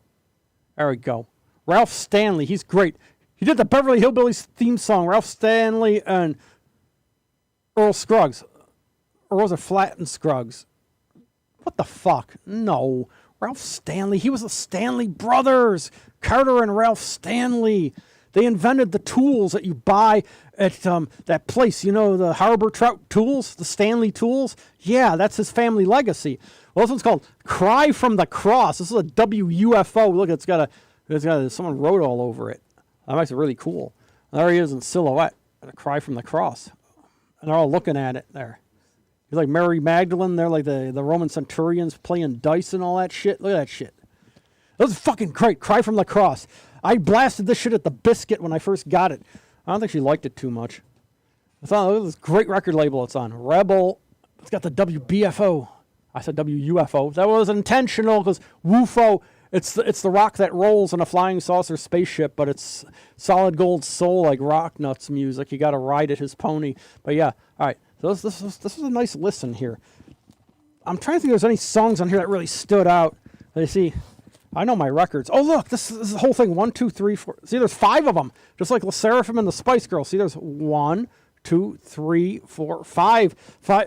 There we go. Ralph Stanley. He's great. He did the Beverly Hillbillies theme song. Ralph Stanley and Earl Scruggs. Or was it Flatt and Scruggs? What the fuck? No. Ralph Stanley. He was the Stanley brothers. Carter and Ralph Stanley. They invented the tools that you buy at that place, the Harbor Trout tools, the Stanley tools. Yeah, that's his family legacy. Well, this one's called Cry from the Cross. This is a WUFO. Look, it's got someone wrote all over it. That makes it really cool. There he is in silhouette, a Cry from the Cross. And they're all looking at it there. He's like Mary Magdalene. They're like the Roman centurions playing dice and all that shit. Look at that shit. That was fucking great. Cry from the Cross. I blasted this shit at the Biscuit when I first got it. I don't think she liked it too much. I thought, look at this great record label it's on. Rebel. It's got the WBFO. I said WUFO. That was intentional because WUFO, it's the rock that rolls in a flying saucer spaceship, but it's solid gold soul like Rock Nuts music. You got to ride it, his pony. But yeah, all right. So this was a nice listen here. I'm trying to think if there's any songs on here that really stood out. Let's see. I know my records. Oh, look, this is the whole thing. 1, 2, 3, 4. See, there's 5 of them. Just like LeSeraphim Seraphim and the Spice Girls. See, there's 1, 2, 3, 4, 5.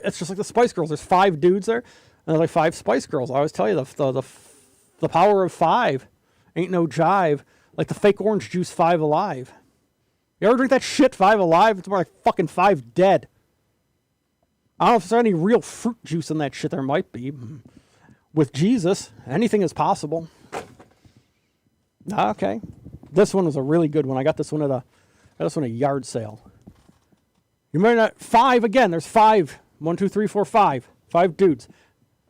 It's just like the Spice Girls. There's 5 dudes there, and there's like 5 Spice Girls. I always tell you the power of 5 ain't no jive. Like the fake orange juice 5 Alive. You ever drink that shit 5 Alive? It's more like fucking 5 Dead. I don't know if there's any real fruit juice in that shit. There might be. With Jesus, anything is possible. Okay. This one was a really good one. I got this one at a yard sale. You might not 5 again. There's 5. 1, 2, 3, 4, 5. 5 dudes.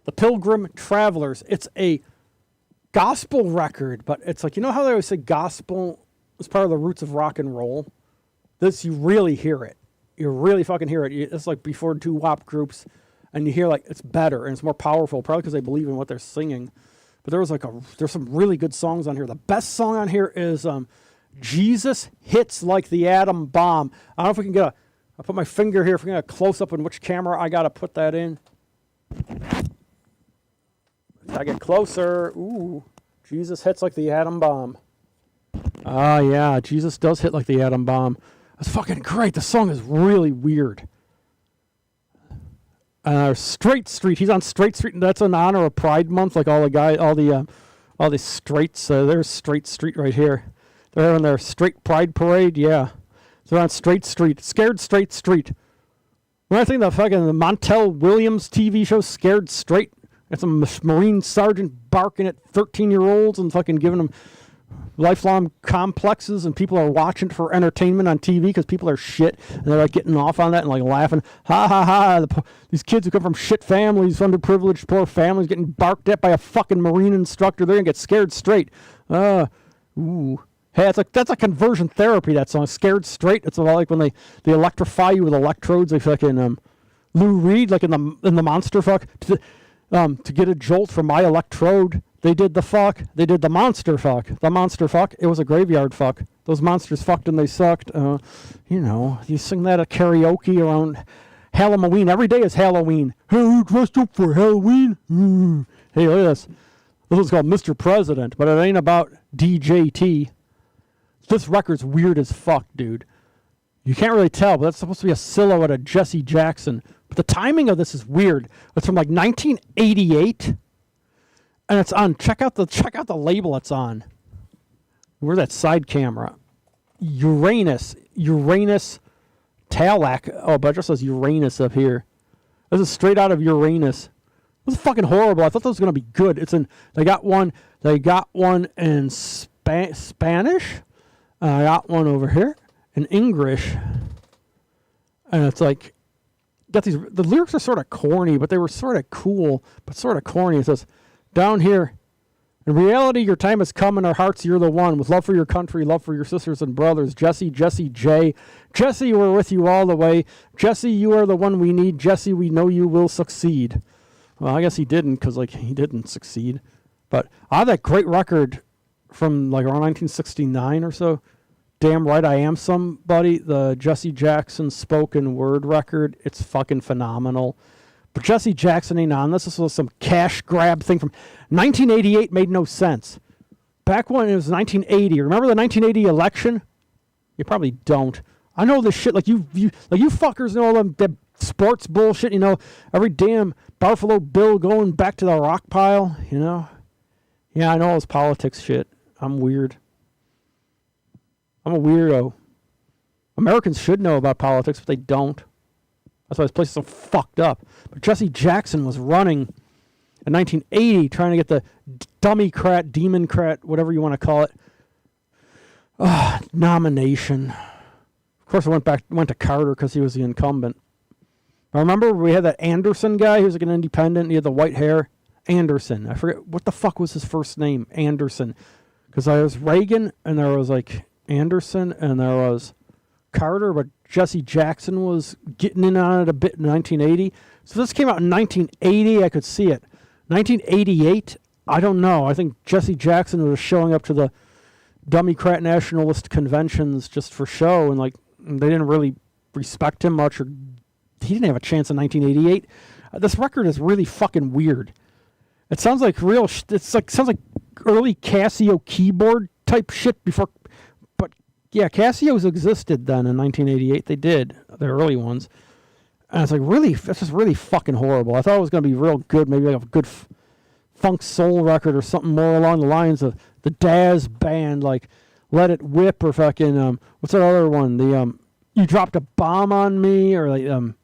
The Pilgrim Travelers. It's a gospel record, but it's like, how they always say gospel is part of the roots of rock and roll? This, you really hear it. You really fucking hear it. It's like before doo-wop groups, and you hear like it's better and it's more powerful, probably because they believe in what they're singing. But there's some really good songs on here. The best song on here is Jesus Hits Like the Atom Bomb. I don't know if we can I'll put my finger here if we can get a close-up in which camera I got to put that in. I get closer. Ooh, Jesus hits like the atom bomb. Ah, yeah, Jesus does hit like the atom bomb. That's fucking great. The song is really weird. Straight Street. He's on Straight Street, and that's in honor of Pride Month. Like all the straights. There's Straight Street right here. They're on their straight Pride Parade. Yeah, they're on Straight Street. Scared Straight Street. When I think the Montel Williams TV show, Scared Straight, it's a Marine sergeant barking at 13-year-olds and fucking giving them lifelong complexes, and people are watching for entertainment on TV because people are shit, and they're like getting off on that and like laughing, ha ha ha, these kids who come from shit families, underprivileged poor families, getting barked at by a fucking Marine instructor, they're gonna get scared straight. Ooh. Hey, that's a conversion therapy, that song, Scared Straight. It's like when they electrify you with electrodes, they fucking Lou Reed, like in the monster fuck, to get a jolt from my electrode. They did the monster fuck. The monster fuck, it was a graveyard fuck. Those monsters fucked and they sucked. You sing that at karaoke around Halloween. Every day is Halloween. Hey, you dressed up for Halloween? Hey, look at this. This is called Mr. President, but it ain't about DJT. This record's weird as fuck, dude. You can't really tell, but that's supposed to be a silhouette of Jesse Jackson. But the timing of this is weird. It's from like 1988. And it's on. Check out the label it's on. Where's that side camera? Uranus Talac. Oh, but it just says Uranus up here. This is straight out of Uranus. This is fucking horrible. I thought this was gonna be good. They got one in Spanish. I got one over here in English. And it's like got these. The lyrics are sort of corny, but they were sort of cool, but sort of corny. It says, down here, in reality, your time has come in our hearts, you're the one. With love for your country, love for your sisters and brothers. Jesse, J. Jesse, we're with you all the way. Jesse, you are the one we need. Jesse, we know you will succeed. Well, I guess he didn't, because he didn't succeed. But I have that great record from like around 1969 or so. Damn Right I Am Somebody, the Jesse Jackson spoken word record. It's fucking phenomenal. But Jesse Jackson ain't on this. This was some cash grab thing from 1988. Made no sense. Back when it was 1980. Remember the 1980 election? You probably don't. I know this shit. Like you fuckers know all the sports bullshit. Every damn Buffalo Bill going back to the rock pile. Yeah, I know all this politics shit. I'm weird. I'm a weirdo. Americans should know about politics, but they don't. That's why this place is so fucked up. But Jesse Jackson was running in 1980, trying to get the dummycrat, demoncrat, whatever you want to call it, nomination. Of course, I went to Carter because he was the incumbent. I remember we had that Anderson guy who was like an independent. He had the white hair. Anderson. I forget what the fuck was his first name. Anderson. Because there was Reagan, and there was like Anderson, and there was Carter, but Jesse Jackson was getting in on it a bit in 1980. So this came out in 1980. I could see it. 1988, I don't know. I think Jesse Jackson was showing up to the Democrat nationalist conventions just for show, and like they didn't really respect him much, or he didn't have a chance in 1988. This record is really fucking weird. It sounds like sounds like early Casio keyboard type shit before. But yeah, Casios existed then in 1988. They did, the early ones. And it's like, really, that's just really fucking horrible. I thought it was going to be real good, maybe like a good funk soul record or something more along the lines of the Daz band, like Let It Whip, or fucking, what's that other one? The, You Dropped a Bomb on Me, or like,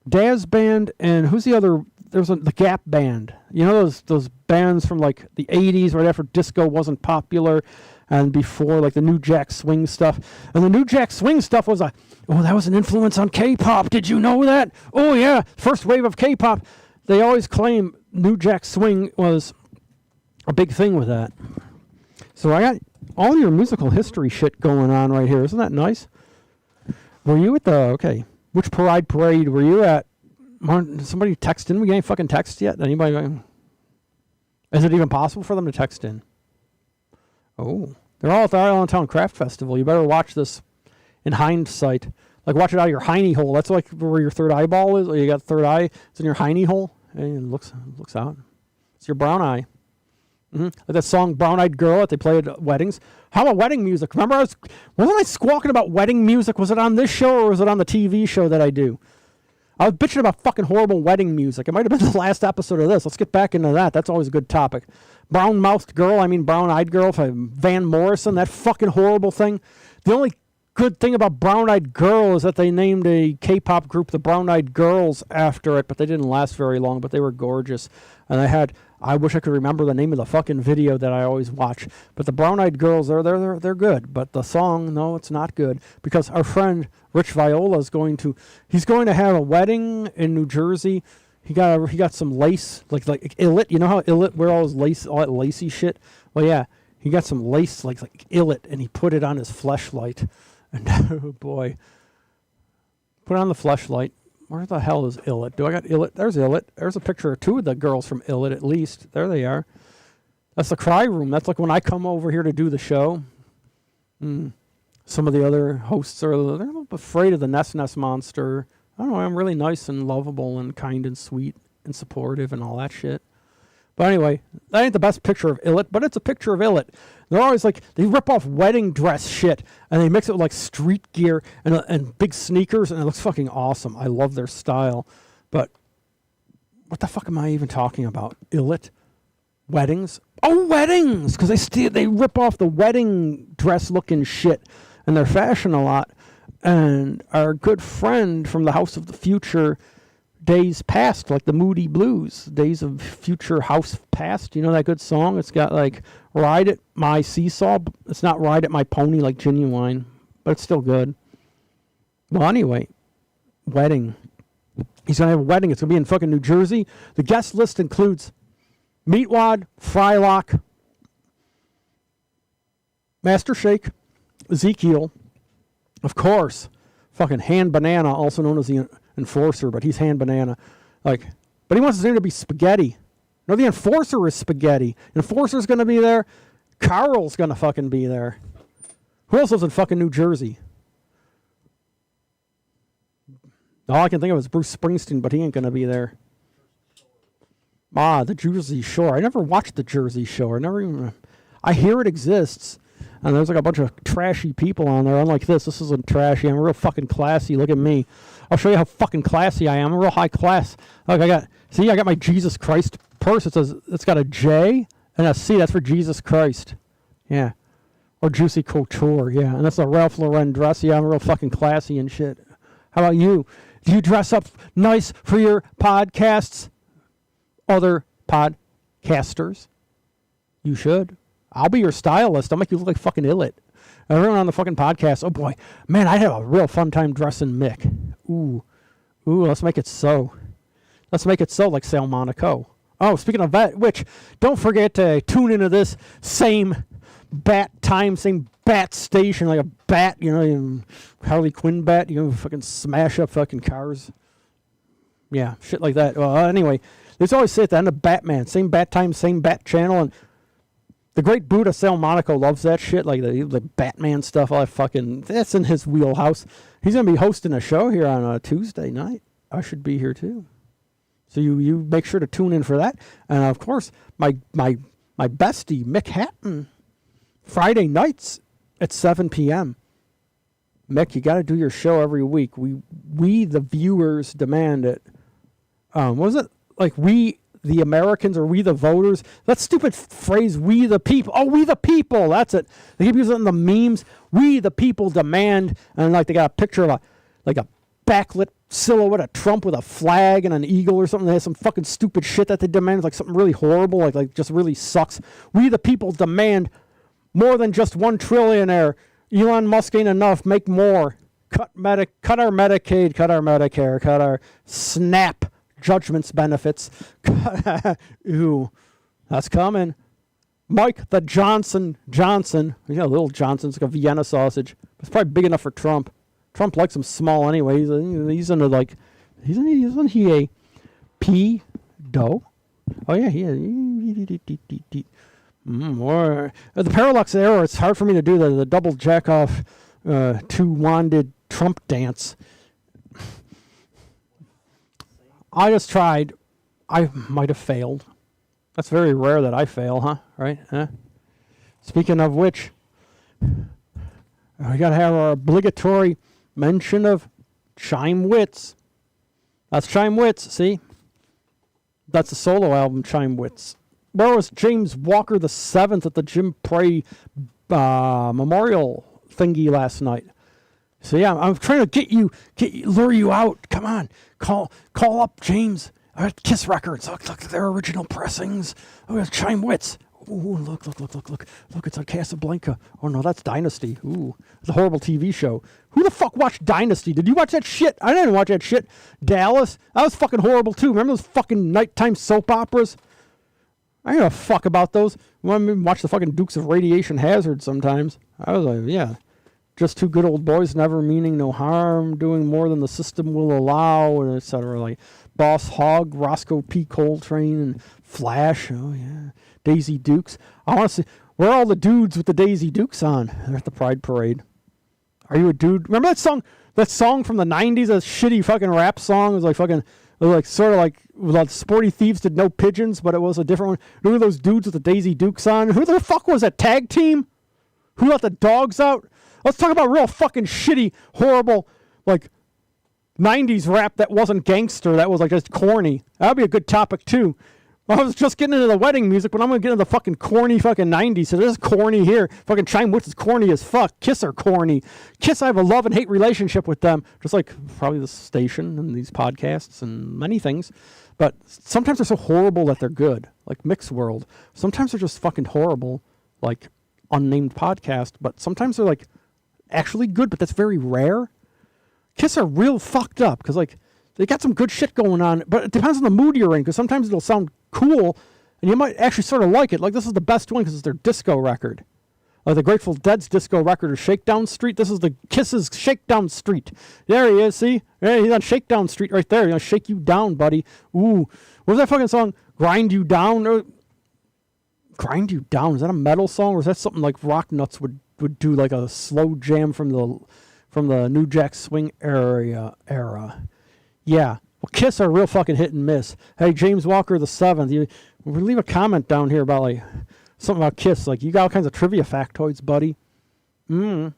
Daz band, and who's the other? There was the Gap band. You know those bands from like the 80s, right after disco wasn't popular, and before like the New Jack Swing stuff. And the New Jack Swing stuff was that was an influence on K-pop. Did you know that? Oh yeah, first wave of K-pop. They always claim New Jack Swing was a big thing with that. So I got all your musical history shit going on right here. Isn't that nice? Were you at which parade were you at? Somebody text in? We ain't fucking text yet? Anybody? Is it even possible for them to text in? Oh. They're all at the Islandtown Craft Festival. You better watch this in hindsight. Like, watch it out of your hiney hole. That's like where your third eyeball is. Or you got third eye. It's in your hiney hole. And it looks out. It's your brown eye. Like that song Brown Eyed Girl that they play at weddings. How about wedding music? Remember, wasn't I squawking about wedding music? Was it on this show or was it on the TV show that I do? I was bitching about fucking horrible wedding music. It might have been the last episode of this. Let's get back into that. That's always a good topic. Brown-eyed girl, Van Morrison, that fucking horrible thing. The only good thing about Brown-Eyed Girl is that they named a K-pop group the Brown-Eyed Girls after it, but they didn't last very long, but they were gorgeous. And I wish I could remember the name of the fucking video that I always watch. But the Brown-Eyed Girls, they're good. But the song, no, it's not good. Because our friend Rich Viola is going to have a wedding in New Jersey. He got some lace, like Illit. You know how Illit wear all that lacy shit? Well, yeah, he got some lace like Illit, and he put it on his fleshlight. And oh boy, put it on the fleshlight. Where the hell is Illit? Do I got Illit? There's Illit. There's a picture of two of the girls from Illit at least. There they are. That's the cry room. That's like when I come over here to do the show. Some of the other hosts they're a little afraid of the Ness monster. I don't know. I'm really nice and lovable and kind and sweet and supportive and all that shit. But anyway, that ain't the best picture of Illit, but it's a picture of Illit. They're always like, they rip off wedding dress shit, and they mix it with like street gear and big sneakers, and it looks fucking awesome. I love their style. But what the fuck am I even talking about? Illit? Weddings? Oh, weddings! Because they rip off the wedding dress looking shit, and their fashion a lot. And our good friend from the House of the Future Days Past, like the Moody Blues, Days of Future House Past. You know that good song? It's got like Ride It My Seesaw. It's not Ride It My Pony like Genuine, but it's still good. Well, anyway, wedding. He's going to have a wedding. It's going to be in fucking New Jersey. The guest list includes Meatwad, Frylock, Master Shake, Ezekiel, of course, fucking Hand Banana, also known as the Enforcer, but he's Hand Banana. But he wants his name to be Spaghetti. No, the Enforcer is Spaghetti. Enforcer's going to be there. Carl's going to fucking be there. Who else lives in fucking New Jersey? All I can think of is Bruce Springsteen, but he ain't going to be there. The Jersey Shore. I never watched the Jersey Shore. I hear it exists. And there's like a bunch of trashy people on there. Unlike this isn't trashy. I'm real fucking classy. Look at me. I'll show you how fucking classy I am. I'm real high class. Look, I got my Jesus Christ purse. It's got a J and a C. That's for Jesus Christ. Yeah. Or Juicy Couture, yeah. And that's a Ralph Lauren dress. Yeah, I'm real fucking classy and shit. How about you? Do you dress up nice for your podcasts? Other podcasters? You should. I'll be your stylist. I'll make you look like fucking Illit. Everyone on the fucking podcast. Oh boy. Man, I have a real fun time dressing Mick. Ooh, let's make it so. Let's make it so like Sal Monaco. Oh, speaking of that, which, don't forget to tune into this same bat time, same bat station, like a bat, Harley Quinn bat, fucking smash up fucking cars. Yeah, shit like that. Well, anyway, there's always say at the end of Batman, same bat time, same bat channel, and the great Buddha Sal Monaco loves that shit, like the Batman stuff, all that fucking, that's in his wheelhouse. He's going to be hosting a show here on a Tuesday night. I should be here too. So you make sure to tune in for that. And of course, my bestie, Mick Hatton, Friday nights at 7 p.m. Mick, you got to do your show every week. We the viewers demand it. What was it? Like we the Americans or we the voters? That stupid phrase, we the people. Oh, we the people. That's it. They keep using it in the memes. We the people demand. And like they got a picture of a backlit silhouette of Trump with a flag and an eagle or something. They have some fucking stupid shit that they demand. Like something really horrible. Like just really sucks. We the people demand more than just one trillionaire. Elon Musk ain't enough. Make more. Cut our Medicaid, cut our Medicare, cut our SNAP judgments benefits. Ooh, that's coming. Mike the Johnson. Yeah, little Johnson's like a Vienna sausage. It's probably big enough for Trump. Trump likes him small anyway. He's into like, isn't he a pedo? Oh yeah, Or the parallax error. It's hard for me to do the double jack off, two-wanded Trump dance. I just tried. I might have failed. That's very rare that I fail, huh? Right? Huh? Speaking of which, we got to have our obligatory mention of Chime Wits. That's Chime Wits, see? That's the solo album, Chime Wits. Where was James Walker the 7th at the Jim Prey memorial thingy last night? So yeah, I'm trying to lure you out. Come on, call up James. Kiss Records. Look, their original pressings. Oh, it's Chime Wits. Ooh, look, it's on Casablanca. Oh no, that's Dynasty. Ooh, it's a horrible TV show. Who the fuck watched Dynasty? Did you watch that shit? I didn't watch that shit. Dallas, that was fucking horrible too. Remember those fucking nighttime soap operas? I don't give a fuck about those. I watch the fucking Dukes of Radiation Hazard sometimes. I was like, yeah. Just two good old boys, never meaning no harm, doing more than the system will allow, and etc. Like Boss Hogg, Roscoe P. Coltrane, and Flash. Oh, yeah. Daisy Dukes. I want to see, where are all the dudes with the Daisy Dukes on? They're at the Pride Parade. Are you a dude? Remember that song? That song from the 90s? That shitty fucking rap song? It was like fucking, sort of like, Sporty Thieves did No Pigeons, but it was a different one. Remember those dudes with the Daisy Dukes on? Who the fuck was that tag team? Who let the dogs out? Let's talk about real fucking shitty, horrible, 90s rap that wasn't gangster, that was just corny. That'd be a good topic too. I was just getting into the wedding music, but I'm going to get into the fucking corny fucking 90s. So this is corny here. Fucking Chime Wits is corny as fuck. Kiss are corny. Kiss, I have a love and hate relationship with them. Just like probably the station and these podcasts and many things. But sometimes they're so horrible that they're good. Like Mix World. Sometimes they're just fucking horrible. Like unnamed podcast. But sometimes they're actually good, but that's very rare. Kiss are real fucked up because they got some good shit going on, but it depends on the mood you're in because sometimes it'll sound cool and you might actually sort of like it. Like this is the best one because it's their disco record. The Grateful Dead's disco record is Shakedown Street. This is the Kiss's Shakedown Street. There he is, see? Yeah, he's on Shakedown Street right there. He's gonna shake you down, buddy. Ooh. What was that fucking song? Grind You Down? Grind You Down? Is that a metal song or is that something like Rock Nuts would do, like a slow jam from the New Jack Swing era? Yeah. Well, Kiss are real fucking hit and miss. Hey, James Walker the 7th, leave a comment down here about something about Kiss. You got all kinds of trivia factoids, buddy. Remember,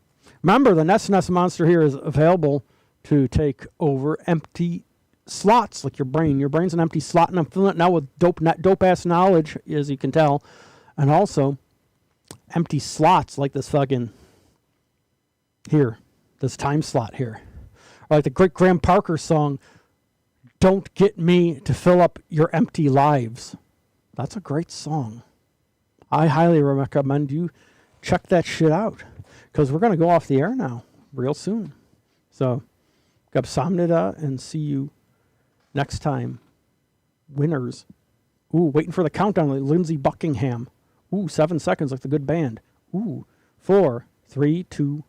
the Ness Monster here is available to take over empty slots, like your brain. Your brain's an empty slot, and I'm filling it now with dope-ass knowledge, as you can tell. And also, empty slots like this fucking here, this time slot here. Or like the great Graham Parker song, Don't Get Me to Fill Up Your Empty Lives. That's a great song. I highly recommend you check that shit out, because we're going to go off the air now real soon. So, Gabsamnida, and see you next time. Winners. Ooh, waiting for the countdown like Lindsey Buckingham. Ooh, 7 seconds like the good band. Ooh, 4, 3, 2,